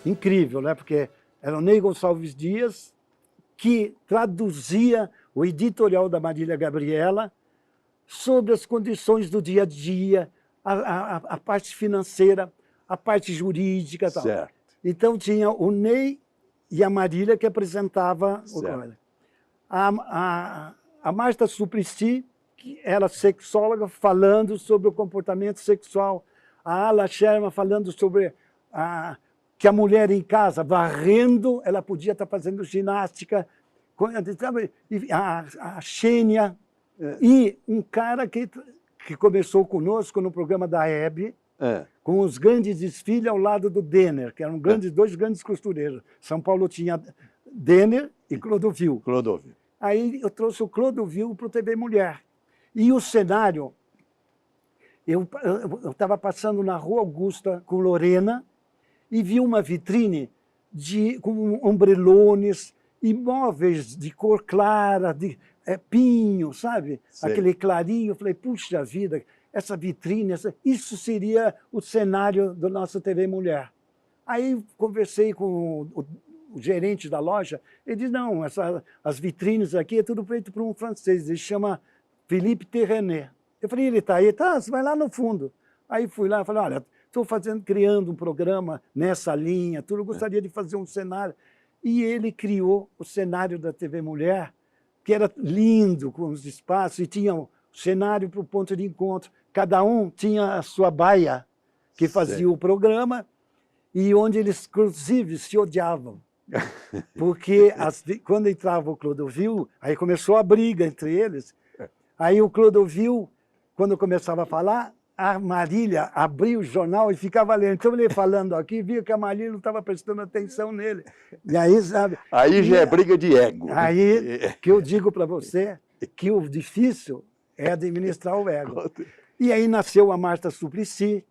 incrível, né? Porque era o Ney Gonçalves Dias, que traduzia o editorial da Marília Gabriela sobre as condições do dia a dia, a parte financeira, a parte jurídica e tal. Certo. Então tinha o Ney e a Marília que apresentava o coisa. A Marta Suplicy que era sexóloga falando sobre o comportamento sexual. A Ala Sherman falando sobre que a mulher em casa, varrendo, ela podia estar fazendo ginástica. A Xênia. E um cara que começou conosco no programa da Hebe, com os grandes desfiles ao lado do Denner, que eram dois grandes costureiros. São Paulo tinha Denner e Clodovil. Aí eu trouxe o Clodovil para o TV Mulher. E o cenário, eu estava passando na Rua Augusta com Lorena e vi uma vitrine com ombrelones e móveis de cor clara, de pinho, sabe? Sei. Aquele clarinho. Eu falei, puxa vida, essa vitrine, isso seria o cenário do nosso TV Mulher. Aí conversei com o gerente da loja, ele disse, não, as vitrines aqui é tudo feito por um francês, ele chama Philippe Terrenet. Eu falei, ele está aí? Tá, você vai lá no fundo. Aí fui lá e falei, olha, estou criando um programa nessa linha, tudo, eu gostaria de fazer um cenário. E ele criou o cenário da TV Mulher, que era lindo, com os espaços, e tinha um cenário para o ponto de encontro. Cada um tinha a sua baia, que fazia o programa, e onde eles, inclusive, se odiavam. Porque quando entrava o Clodovil, aí começou a briga entre eles. Aí o Clodovil, quando começava a falar, a Marília abria o jornal e ficava lendo. Então ele falando aqui, via que a Marília não estava prestando atenção nele. E aí, sabe? Aí já é briga de ego. Aí que eu digo para você que o difícil é administrar o ego. E aí nasceu a Marta Suplicy,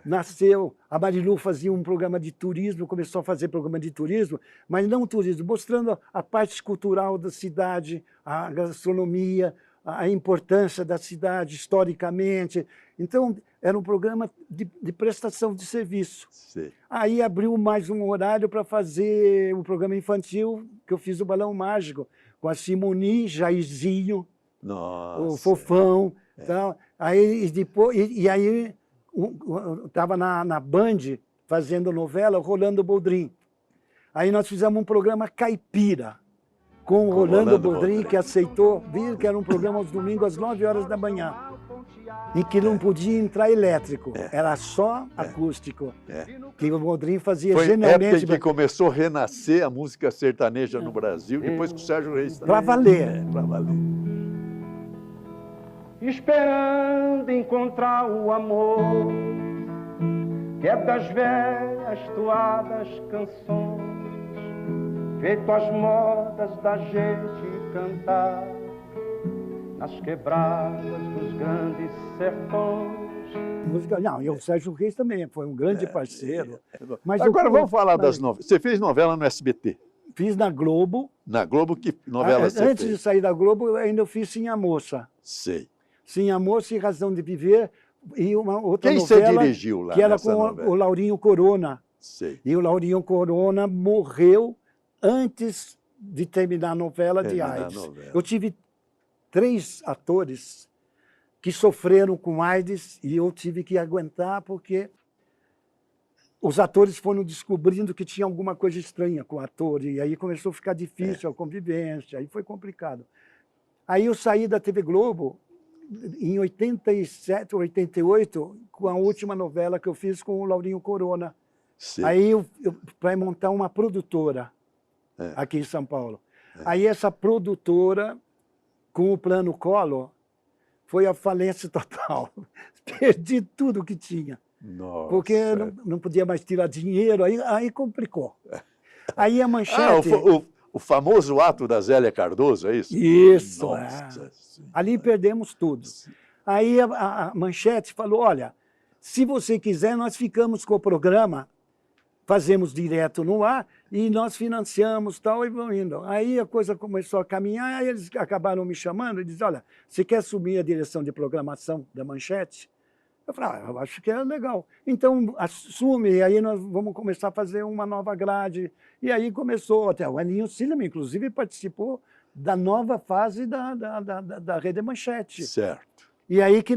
nasceu, a Marilu fazia um programa de turismo, começou a fazer programa de turismo, mas não turismo, mostrando a parte cultural da cidade, a gastronomia, a importância da cidade historicamente. Então, era um programa de prestação de serviço. Sim. Aí abriu mais um horário para fazer um programa infantil, que eu fiz o Balão Mágico, com a Simoni, Jairzinho, o Fofão. Tal. Aí, depois, aí estava na Band, fazendo novela, Rolando Boldrin. Aí nós fizemos um programa caipira, com o Rolando Boldrin, que aceitou vir, que era um programa aos domingos, às 9 horas da manhã, em que não podia entrar elétrico, era só acústico, que o Boldrin fazia Foi genialmente... época em que começou a renascer a música sertaneja no Brasil, depois com o Sérgio Reis também. Para valer. Para valer. Esperando encontrar o amor, que é das velhas toadas canções, feito as modas da gente cantar, nas quebradas dos grandes sertões. Música, não, e o Sérgio Reis também foi um grande parceiro. Mas agora vamos falar das novelas. Você fez novela no SBT? Fiz na Globo. Na Globo, que novela você fez? Antes de sair da Globo, eu ainda fiz Sim a Moça. Sei. Sim a Moça e Razão de Viver, e uma outra Quem novela... você dirigiu lá que era nessa com novela? o Laurinho Corona. Sei. E o Laurinho Corona morreu antes de terminar a novela de AIDS. Eu tive 3 atores que sofreram com AIDS e eu tive que aguentar porque os atores foram descobrindo que tinha alguma coisa estranha com o ator e aí começou a ficar difícil a convivência, aí foi complicado. Aí eu saí da TV Globo em 87, 88, com a última novela que eu fiz com o Laurinho Corona. Sim. Aí eu para montar uma produtora aqui em São Paulo. Aí essa produtora, com o plano Collor, foi a falência total. Perdi tudo que tinha. Nossa. Porque não podia mais tirar dinheiro, aí complicou. Aí a Manchete... O famoso ato da Zélia Cardoso, é isso? Isso. Nossa. Ali perdemos tudo. Aí a Manchete falou, olha, se você quiser, nós ficamos com o programa, fazemos direto no ar e nós financiamos tal e vão indo. Aí a coisa começou a caminhar, aí eles acabaram me chamando e disseram, olha, você quer assumir a direção de programação da Manchete? Eu falei, eu acho que é legal. Então, assume, e aí nós vamos começar a fazer uma nova grade. E aí começou, até o Aninho Silva, inclusive, participou da nova fase da Rede Manchete. Certo. E aí que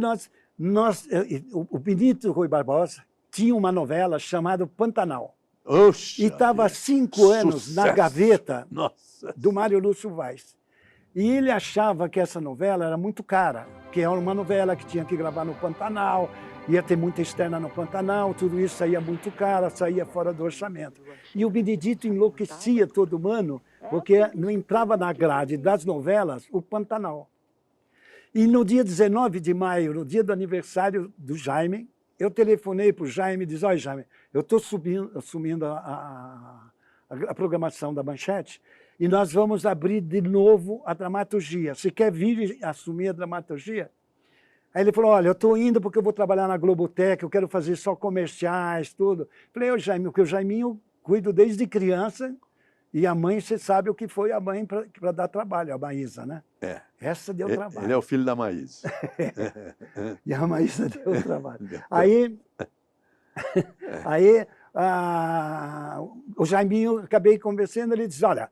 o Benito Rui Barbosa tinha uma novela chamada Pantanal. Oxa, e estava há 5 anos sucesso. na gaveta Nossa. do Mário Lúcio Vaz. E ele achava que essa novela era muito cara, que era uma novela que tinha que gravar no Pantanal, ia ter muita externa no Pantanal, tudo isso saía muito caro, saía fora do orçamento. E o Benedito enlouquecia todo ano, porque não entrava na grade das novelas o Pantanal. E no dia 19 de maio, no dia do aniversário do Jaime, eu telefonei para o Jaime e disse, olha, Jaime, eu estou assumindo a programação da Manchete e nós vamos abrir de novo a dramaturgia. Você quer vir e assumir a dramaturgia? Aí ele falou, olha, eu estou indo porque eu vou trabalhar na Globotech, eu quero fazer só comerciais, tudo. Falei, ô Jaime, porque o Jaiminho eu cuido desde criança e a mãe, você sabe o que foi a mãe para dar trabalho, a Maísa, né? É. Essa deu trabalho. Ele é o filho da Maísa. E a Maísa deu trabalho. O Jaiminho, acabei conversando, ele disse, olha,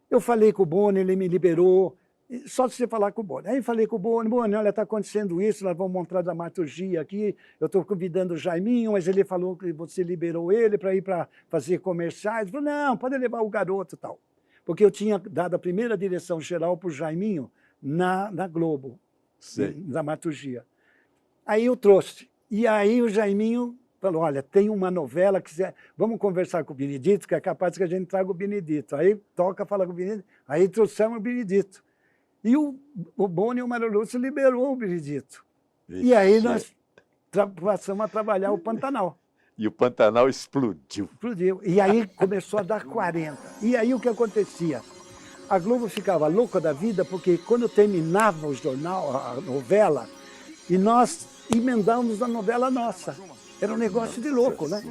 eu falei com o Boni, ele me liberou, só se você falar com o Boni. Aí falei com o Boni, olha, está acontecendo isso, nós vamos montar dramaturgia aqui, eu estou convidando o Jaiminho, mas ele falou que você liberou ele para ir para fazer comerciais. Eu falei, não, pode levar o garoto e tal. Porque eu tinha dado a primeira direção geral para o Jaiminho na Globo, dramaturgia. Aí eu trouxe. E aí o Jaiminho falou, olha, tem uma novela que vamos conversar com o Benedito, que é capaz que a gente traga o Benedito. Aí toca, fala com o Benedito, aí trouxemos o Benedito. E o Boni e o Mário Lúcio liberou o Benedito. E aí nós passamos a trabalhar o Pantanal. E o Pantanal explodiu. Explodiu. E aí começou a dar 40. E aí o que acontecia? A Globo ficava louca da vida, porque quando terminava o jornal, a novela, e nós emendávamos a novela nossa. Era um negócio de louco, né?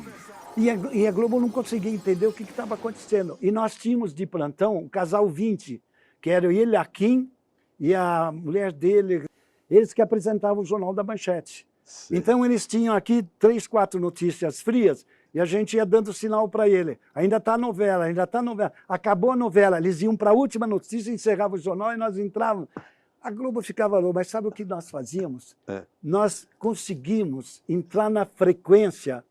E a Globo não conseguia entender o que estava acontecendo. E nós tínhamos de plantão o casal 20, que era ele, Akin, e a mulher dele, eles que apresentavam o Jornal da Manchete. Sim. Então eles tinham aqui 3, 4 notícias frias e a gente ia dando sinal para ele. Ainda está a novela, ainda está a novela. Acabou a novela, eles iam para a última notícia, encerravam o jornal e nós entrávamos. A Globo ficava louca, mas sabe o que nós fazíamos? Nós conseguimos entrar na frequência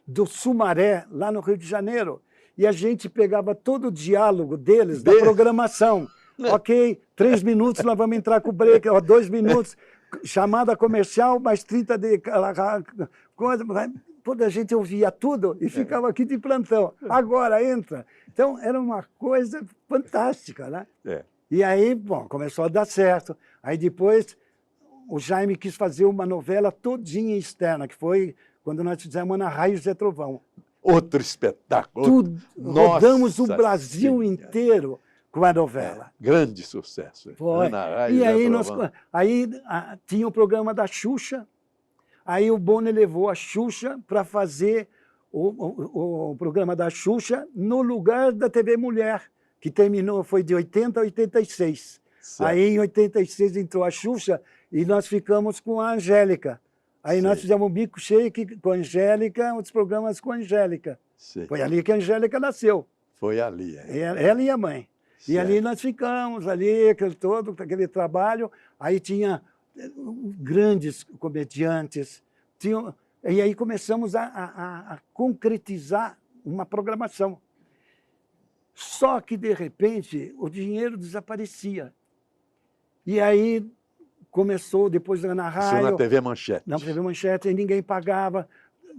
do Sumaré, lá no Rio de Janeiro, e a gente pegava todo o diálogo deles, da programação. Ok, 3 minutos, nós vamos entrar com o break, 2 minutos, chamada comercial, mais 30 de coisa. Toda a gente ouvia tudo e ficava aqui de plantão. Agora entra. Então, era uma coisa fantástica, né? E aí, bom, começou a dar certo. Aí depois, o Jaime quis fazer uma novela todinha externa, que foi quando nós fizemos Ana Raio Zé Trovão. Outro espetáculo. Rodamos o Brasil inteiro com a novela. Grande sucesso. Foi. E aí, tinha o programa da Xuxa, aí o Boni levou a Xuxa para fazer o programa da Xuxa no lugar da TV Mulher, que terminou, foi de 80 a 86. Certo. Aí em 86 entrou a Xuxa e nós ficamos com a Angélica. Aí nós fizemos um bico shake com a Angélica, outros programas com a Angélica. Foi ali que a Angélica nasceu. Foi ali. Ela e a mãe. Certo. E ali nós ficamos, ali, aquele trabalho. Aí tinha grandes comediantes. E aí começamos a concretizar uma programação. Só que, de repente, o dinheiro desaparecia. E aí começou, depois da Ana Raio... Isso na TV Manchete. Na TV Manchete, e ninguém pagava.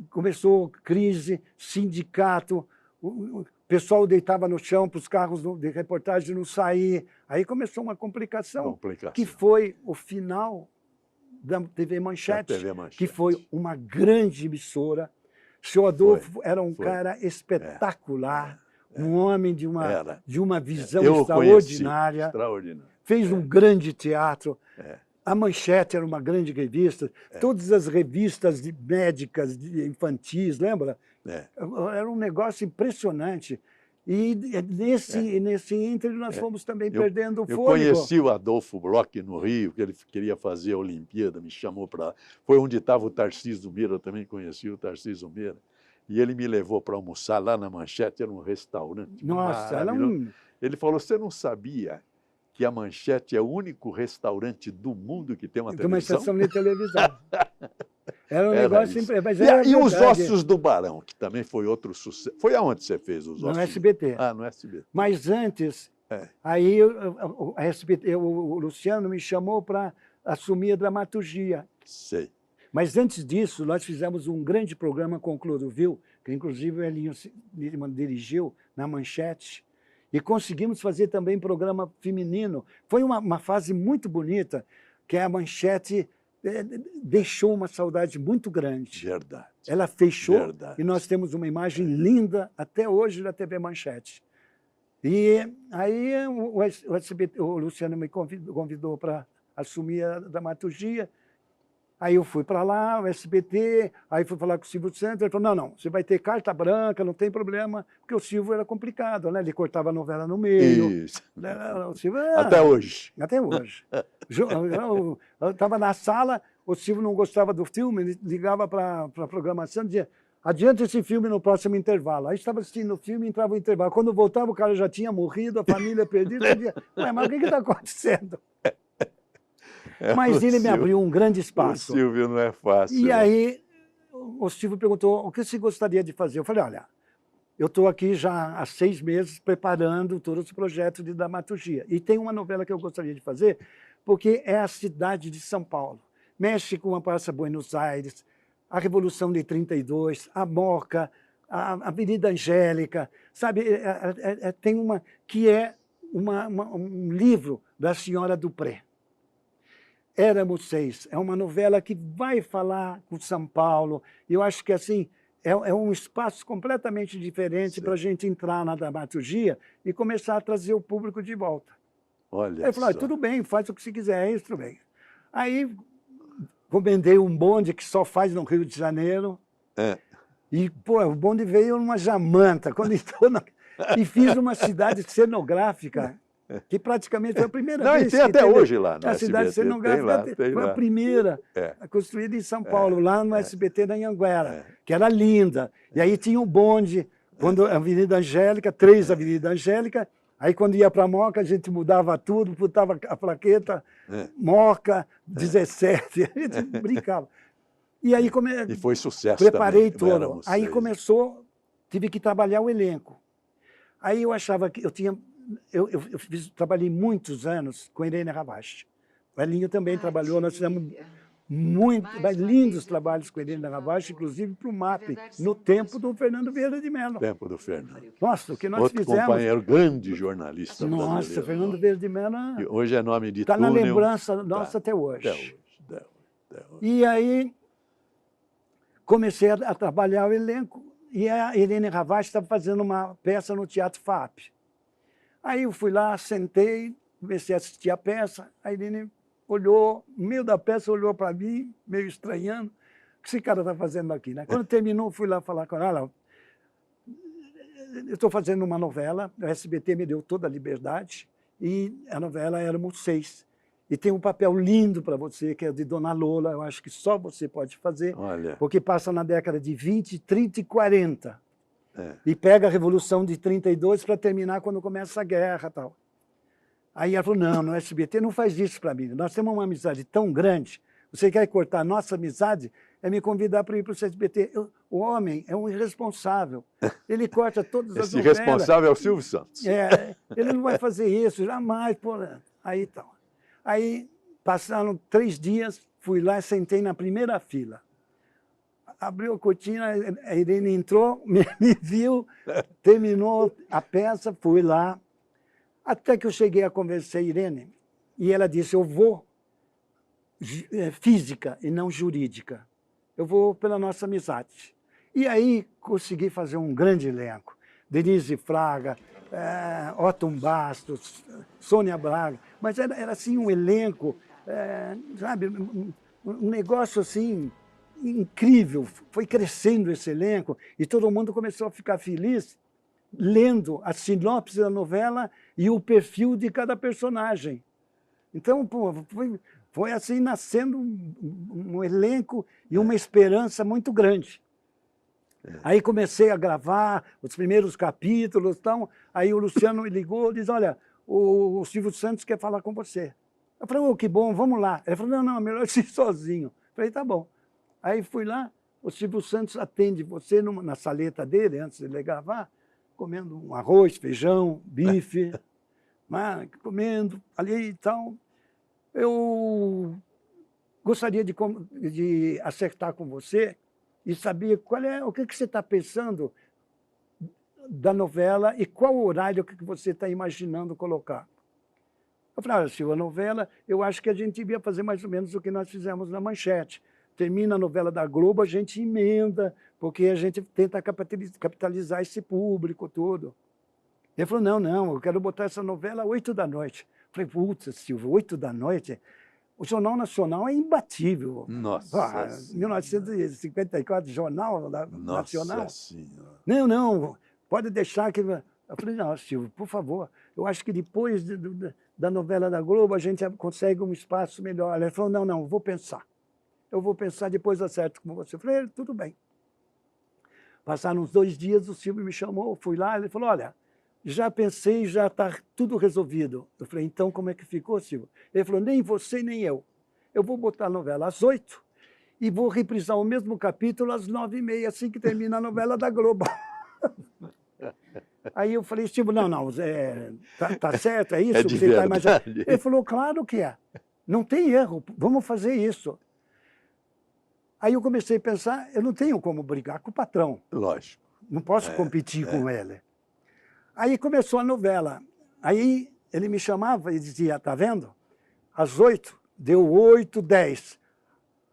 Começou crise, sindicato, o pessoal deitava no chão para os carros de reportagem não sair. Aí começou uma complicação. Que foi o final da TV Manchete, que foi uma grande emissora. O senhor Adolfo era um cara espetacular. Um homem de uma visão extraordinária. Fez um grande teatro. A Manchete era uma grande revista. Todas as revistas médicas, infantis, lembra? Era um negócio impressionante. E nesse ínterim nós fomos também perdendo o fôlego. Eu conheci o Adolfo Bloch no Rio, que ele queria fazer a Olimpíada, me chamou para... Foi onde estava o Tarcísio Meira, eu também conheci o Tarcísio Meira. E ele me levou para almoçar lá na Manchete, era um restaurante. Nossa, era Ele falou, você não sabia que a Manchete é o único restaurante do mundo que tem uma televisão? Uma estação de televisão. Era um negócio... E os Ossos do Barão, que também foi outro sucesso. Foi aonde você fez os Ossos? No SBT. No SBT. Mas antes, Aí a SBT, o Luciano me chamou para assumir a dramaturgia. Sei. Mas antes disso, nós fizemos um grande programa com o Clodovil, que inclusive o Elinho dirigiu na Manchete, e conseguimos fazer também programa feminino. Foi uma fase muito bonita, que a Manchete deixou uma saudade muito grande. Verdade. Ela fechou Verdade. e nós temos uma imagem linda até hoje da TV Manchete. E aí o Luciano me convidou para assumir a dramaturgia. Aí eu fui para lá, o SBT, aí fui falar com o Silvio Santos, ele falou, não, você vai ter carta branca, não tem problema, porque o Silvio era complicado, né? Ele cortava a novela no meio. Isso. O Silvio, Até hoje. Até hoje. Eu estava na sala, o Silvio não gostava do filme, ele ligava para a programação e dizia, adianta esse filme no próximo intervalo. Aí estava assistindo o filme e entrava o intervalo. Quando voltava, o cara já tinha morrido, a família perdida. Eu dizia, mas o que está acontecendo? Mas ele me abriu um grande espaço. O Silvio não é fácil. E aí o Silvio perguntou, o que você gostaria de fazer? Eu falei, olha, eu estou aqui já há 6 meses preparando todos os projetos de dramaturgia. E tem uma novela que eu gostaria de fazer, porque é a cidade de São Paulo. Mexe com a Praça Buenos Aires, a Revolução de 32, a Moca, a Avenida Angélica, sabe? Tem uma que é um livro da Senhora Dupré. Éramos 6. É uma novela que vai falar com São Paulo. Eu acho que assim é um espaço completamente diferente para a gente entrar na dramaturgia e começar a trazer o público de volta. Olha. Aí eu falei, tudo bem, faz o que você quiser, é isso, tudo bem. Aí encomendei um bonde que só faz no Rio de Janeiro. E, pô, o bonde veio numa jamanta. Quando entrou e fiz uma cidade cenográfica, que praticamente foi a primeira vez. E tem até hoje lá no a cidade SBT, cenográfica foi a primeira construída em São Paulo, lá no SBT da Anhanguera, que era linda. E aí tinha um bonde, quando a Avenida Angélica, 3 Avenida Angélica, aí quando ia para a Moca, a gente mudava tudo, botava a plaqueta, Moca, 17, a gente brincava. E aí E foi sucesso preparei também. todo. Aí começou, tive que trabalhar o elenco. Aí eu achava que eu tinha... trabalhei muitos anos com Irene Ravache. O Elinho também trabalhou, nós fizemos lindos trabalhos com Irene Ravache, inclusive para o MAP, no tempo do Fernando Vieira de Mello. Tempo do Fernando. Nossa, o que nós Outro fizemos... companheiro, grande jornalista brasileiro. Nossa, Fernando Vieira de Mello... Hoje é nome de túnel. Está na lembrança Tá. nossa até hoje. Até hoje. E aí comecei a trabalhar o elenco e a Irene Ravache estava fazendo uma peça no Teatro FAP. Aí eu fui lá, sentei, comecei a assistir a peça, a Irene olhou, no meio da peça, olhou para mim, meio estranhando, o que esse cara está fazendo aqui, né? Quando terminou, fui lá falar com ela, eu estou fazendo uma novela, o SBT me deu toda a liberdade, e a novela Éramos 6. E tem um papel lindo para você, que é de Dona Lola, eu acho que só você pode fazer, porque passa na década de 20, 30 e 40. E pega a Revolução de 32 para terminar quando começa a guerra e tal. Aí ela falou, não, no SBT não faz isso para mim. Nós temos uma amizade tão grande, você quer cortar a nossa amizade, é me convidar para ir para o SBT. O homem é um irresponsável. Ele corta todas as novelas. Esse responsável é o Silvio Santos. Ele não vai fazer isso, jamais. Pô. Aí tal. Aí passaram 3 dias, fui lá e sentei na primeira fila. Abriu a cortina, a Irene entrou, me viu, terminou a peça, fui lá. Até que eu cheguei a conversar com a Irene, e ela disse, eu vou física e não jurídica. Eu vou pela nossa amizade. E aí consegui fazer um grande elenco. Denise Fraga, Otton Bastos, Sônia Braga. Mas era assim um elenco, sabe, um negócio assim... incrível, foi crescendo esse elenco e todo mundo começou a ficar feliz lendo a sinopse da novela e o perfil de cada personagem. Então, pô, foi assim nascendo um elenco e uma esperança muito grande. Aí comecei a gravar os primeiros capítulos, então, aí o Luciano me ligou e disse, olha, o Silvio Santos quer falar com você. Eu falei, oh, que bom, vamos lá. Ele falou, não, é melhor ir sozinho. Eu falei, tá bom. Aí fui lá, o Silvio Santos atende você na saleta dele, antes de ele gravar, comendo um arroz, feijão, bife. comendo ali e tal. Eu gostaria de acertar com você e saber o que você está pensando da novela e qual horário que você está imaginando colocar. Eu falei, olha, Silvio, a novela, eu acho que a gente devia fazer mais ou menos o que nós fizemos na Manchete. Termina a novela da Globo, a gente emenda, porque a gente tenta capitalizar esse público todo. Ele falou, não, eu quero botar essa novela às 8 da noite. Eu falei, putz, Silvio, 8 da noite? O Jornal Nacional é imbatível. Nossa. 1954, Jornal Nacional. Nossa Senhora. Não, pode deixar que... Eu falei, não, Silvio, por favor, eu acho que depois da novela da Globo a gente consegue um espaço melhor. Ele falou, não, vou pensar. Eu vou pensar, depois acerto com você. Eu falei, tudo bem. Passaram uns 2 dias, o Silvio me chamou, fui lá, ele falou, olha, já pensei, já está tudo resolvido. Eu falei, então como é que ficou, Silvio? Ele falou, nem você, nem eu. Eu vou botar a novela às 8 e vou reprisar o mesmo capítulo às 9h30, assim que termina a novela da Globo. Aí eu falei, Silvio, não, tá certo, é isso É que de você está verdade. imaginando? Ele falou, claro que é. Não tem erro, vamos fazer isso. Aí eu comecei a pensar, eu não tenho como brigar com o patrão. Lógico. Não posso competir com ele. Aí começou a novela. Aí ele me chamava e dizia, tá vendo? Às 8, deu 8, 10.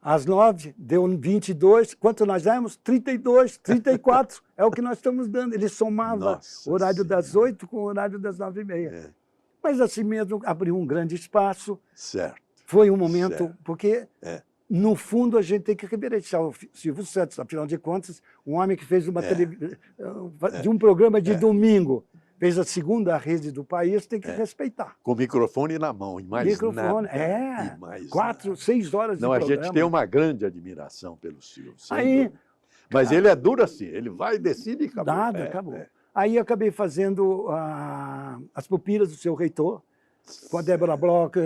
Às 9, deu 22. Quanto nós demos? 32, 34. É o que nós estamos dando. Ele somava o horário das 8 com o horário das 9h30. Mas assim mesmo, abriu um grande espaço. Certo. Foi um momento, porque... No fundo, a gente tem que reverenciar o Silvio Santos. Afinal de contas, um homem que fez de um programa de domingo, fez a segunda rede do país, tem que respeitar. Com o microfone na mão, e mais nada. E mais 4, 6 horas de programa. Não, a gente tem uma grande admiração pelo Silvio. Aí, mas ele é duro assim, ele vai, decide e acabou. Acabou. Aí eu acabei fazendo As Pupilas do Seu Reitor, com a Débora Bloch,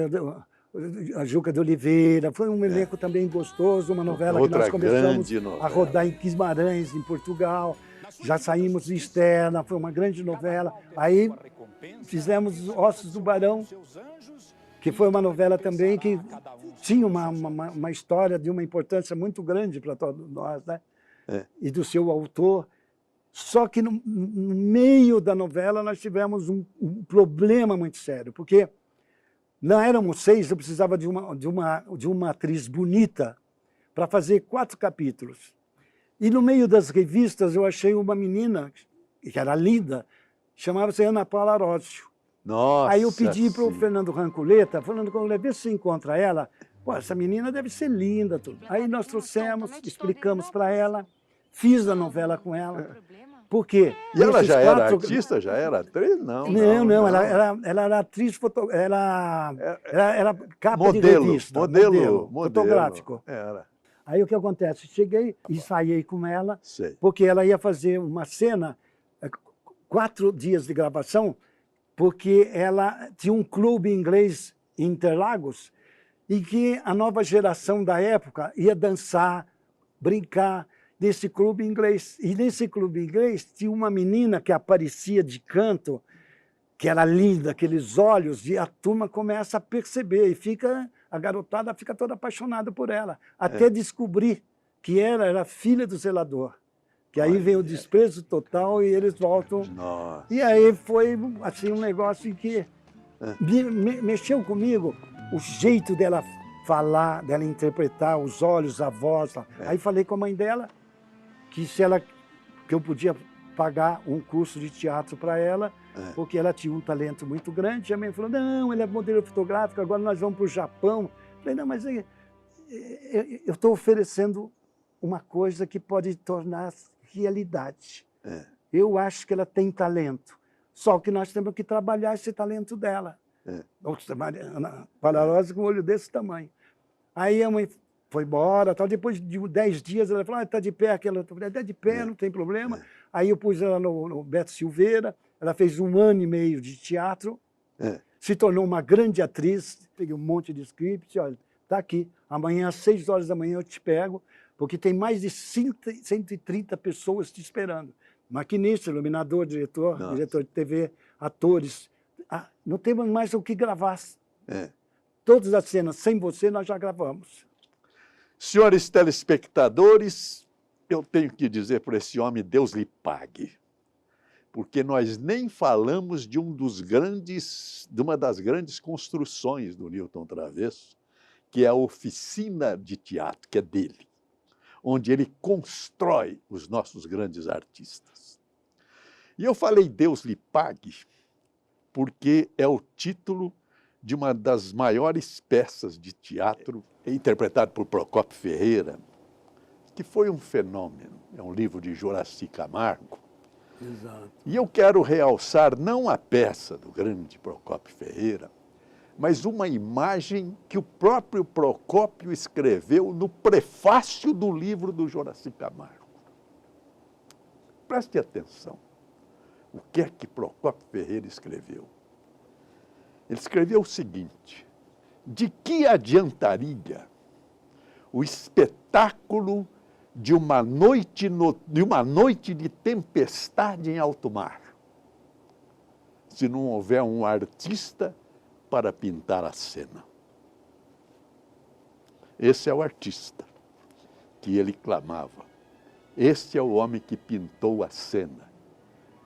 a Juca de Oliveira. Foi um elenco também gostoso, uma novela que nós começamos a rodar em Guimarães, em Portugal. Já saímos externa, foi uma grande novela. Aí fizemos Ossos do Barão, que foi uma novela também que tinha uma história de uma importância muito grande para todos nós, né? E do seu autor. Só que no meio da novela nós tivemos um problema muito sério, porque não éramos 6, eu precisava de uma atriz bonita para fazer 4 capítulos. E no meio das revistas eu achei uma menina, que era linda, chamava-se Ana Paula Arósio. Nossa. Aí eu pedi para o Fernando Ranculeta, falando, vê se você encontra ela. Pô, essa menina deve ser linda. Tudo. Aí nós trouxemos, explicamos para ela, fiz a novela com ela. Por quê? E ela já era artista? Já era atriz? Não. Ela era atriz, ela era capa de revista. Modelo fotográfico. Era. Aí o que acontece? Cheguei, ensaiei com ela, porque ela ia fazer uma cena, 4 dias de gravação, porque ela tinha um clube inglês em Interlagos, e que a nova geração da época ia dançar, brincar, nesse clube inglês. E nesse clube inglês tinha uma menina que aparecia de canto, que era linda, aqueles olhos, e a turma começa a perceber, e a garotada fica toda apaixonada por ela, até descobrir que ela era filha do zelador. Que aí vem o desprezo total e eles voltam. Nossa. E aí foi assim, um negócio que mexeu comigo, o jeito dela falar, dela interpretar, os olhos, a voz. Aí falei com a mãe dela, que eu podia pagar um curso de teatro para ela, porque ela tinha um talento muito grande. E a mãe falou, não, ele é modelo fotográfico, agora nós vamos para o Japão. Eu falei, não, mas eu estou oferecendo uma coisa que pode tornar realidade. Eu acho que ela tem talento, só que nós temos que trabalhar esse talento dela. Ana Paula Arósio com um olho desse tamanho. Aí a mãe foi embora, tal. Depois de 10 dias, ela falou, está de pé aquela. Está de pé, não tem problema. Aí eu pus ela no Beto Silveira, ela fez 1 ano e meio de teatro, se tornou uma grande atriz, peguei um monte de script, olha, está aqui, amanhã às 6 horas da manhã eu te pego, porque tem mais de 130 pessoas te esperando. Maquinista, iluminador, diretor de TV, atores, não temos mais o que gravar. É. Todas as cenas sem você nós já gravamos. Senhores telespectadores, eu tenho que dizer para esse homem, Deus lhe pague. Porque nós nem falamos de uma das grandes construções do Newton Travesso, que é a oficina de teatro, que é dele, onde ele constrói os nossos grandes artistas. E eu falei Deus lhe pague, porque é o título de uma das maiores peças de teatro, interpretada por Procópio Ferreira, que foi um fenômeno. É um livro de Juraci Camargo. Exato. E eu quero realçar não a peça do grande Procópio Ferreira, mas uma imagem que o próprio Procópio escreveu no prefácio do livro do Juraci Camargo. Preste atenção. O que é que Procópio Ferreira escreveu? Ele escreveu o seguinte: de que adiantaria o espetáculo de uma noite de tempestade em alto mar, se não houver um artista para pintar a cena? Esse é o artista que ele clamava. Este é o homem que pintou a cena,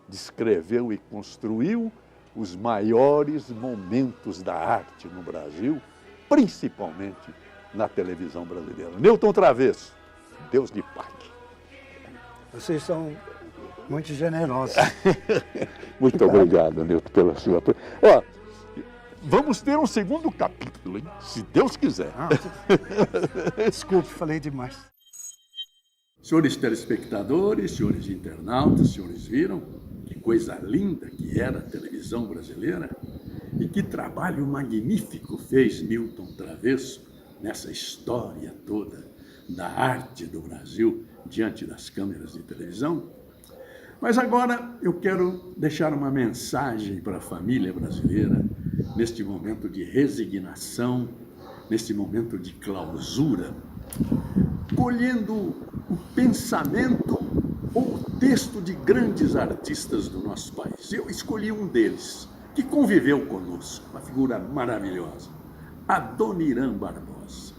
descreveu e construiu os maiores momentos da arte no Brasil, principalmente na televisão brasileira. Newton Travesso, Deus lhe pague. Vocês são muito generosos. Muito obrigado, Newton, pela sua... Ó, vamos ter um segundo capítulo, hein? Se Deus quiser. Desculpe, falei demais. Senhores telespectadores, senhores internautas, senhores viram que coisa linda que era a televisão brasileira e que trabalho magnífico fez Newton Travesso nessa história toda da arte do Brasil diante das câmeras de televisão. Mas agora eu quero deixar uma mensagem para a família brasileira neste momento de resignação, neste momento de clausura, colhendo o pensamento ou o texto de grandes artistas do nosso país. Eu escolhi um deles, que conviveu conosco, uma figura maravilhosa, Adoniran Barbosa,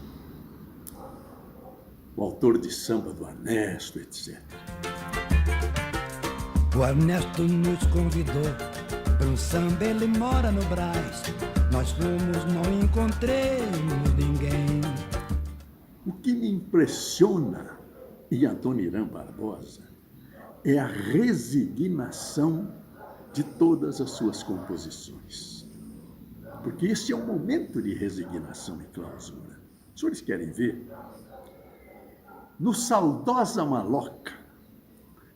o autor de Samba do Ernesto, etc. O Ernesto nos convidou para um samba, ele mora no Brás. Nós fomos, não encontremos ninguém. O que me impressiona em Adoniran Barbosa é a resignação de todas as suas composições. Porque esse é um momento de resignação e clausura. Os senhores querem ver? No Saudosa Maloca,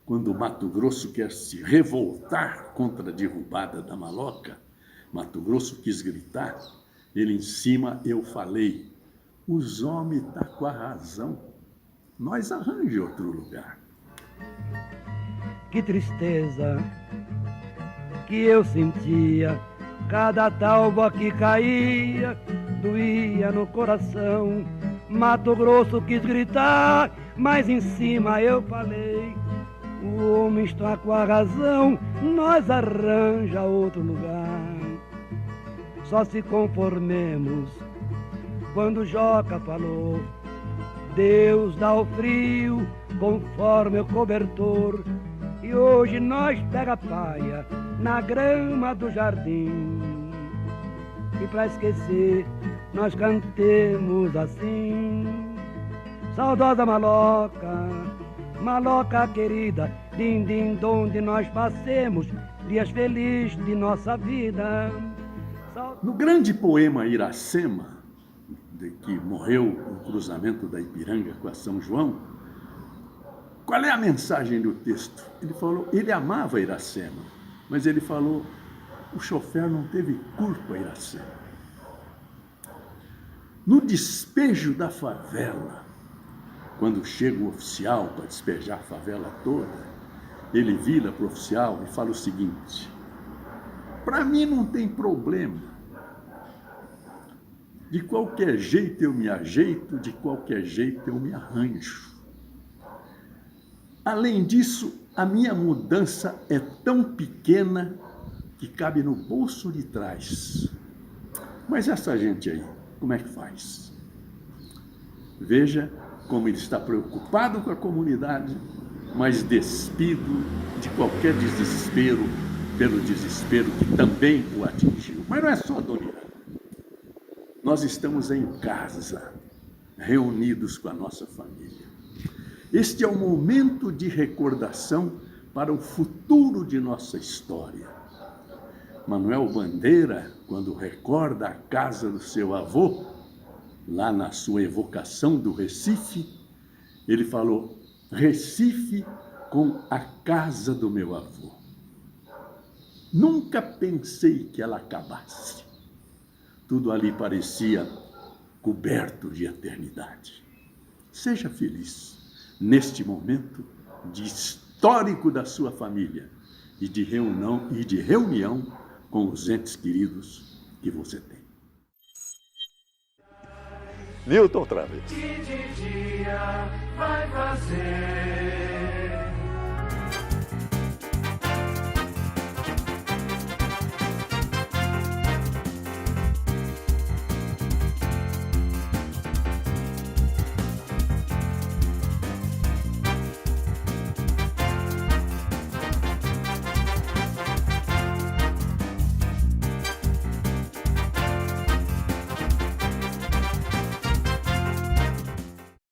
quando Mato Grosso quer se revoltar contra a derrubada da Maloca, Mato Grosso quis gritar, ele em cima, eu falei, os homens tá com a razão, nós arranjamos outro lugar. Que tristeza que eu sentia, cada talba que caía, doía no coração. Mato Grosso quis gritar, mas em cima eu falei, o homem está com a razão, nós arranja outro lugar. Só se conformemos quando Joca falou, Deus dá o frio conforme o cobertor, e hoje nós pega a paia na grama do jardim. E pra esquecer, nós cantemos assim, saudosa Maloca, Maloca querida, din-din, donde nós passemos dias felizes de nossa vida. No grande poema Iracema, que morreu no cruzamento da Ipiranga com a São João, qual é a mensagem do texto? Ele falou, ele amava Iracema, mas ele falou, o chofer não teve culpa, Iracema. No despejo da favela, quando chega o oficial para despejar a favela toda, ele vira para o oficial e fala o seguinte, para mim não tem problema, de qualquer jeito eu me ajeito, de qualquer jeito eu me arranjo. Além disso, a minha mudança é tão pequena, que cabe no bolso de trás. Mas essa gente aí, como é que faz? Veja como ele está preocupado com a comunidade, mas despido de qualquer desespero, pelo desespero que também o atingiu. Mas não é só Dona Irã. Nós estamos em casa, reunidos com a nossa família. Este é o momento de recordação para o futuro de nossa história. Manuel Bandeira, quando recorda a casa do seu avô, lá na sua evocação do Recife, ele falou: Recife com a casa do meu avô. Nunca pensei que ela acabasse. Tudo ali parecia coberto de eternidade. Seja feliz neste momento de histórico da sua família e de reunião com os entes queridos que você tem. Newton Traves. Que de dia vai fazer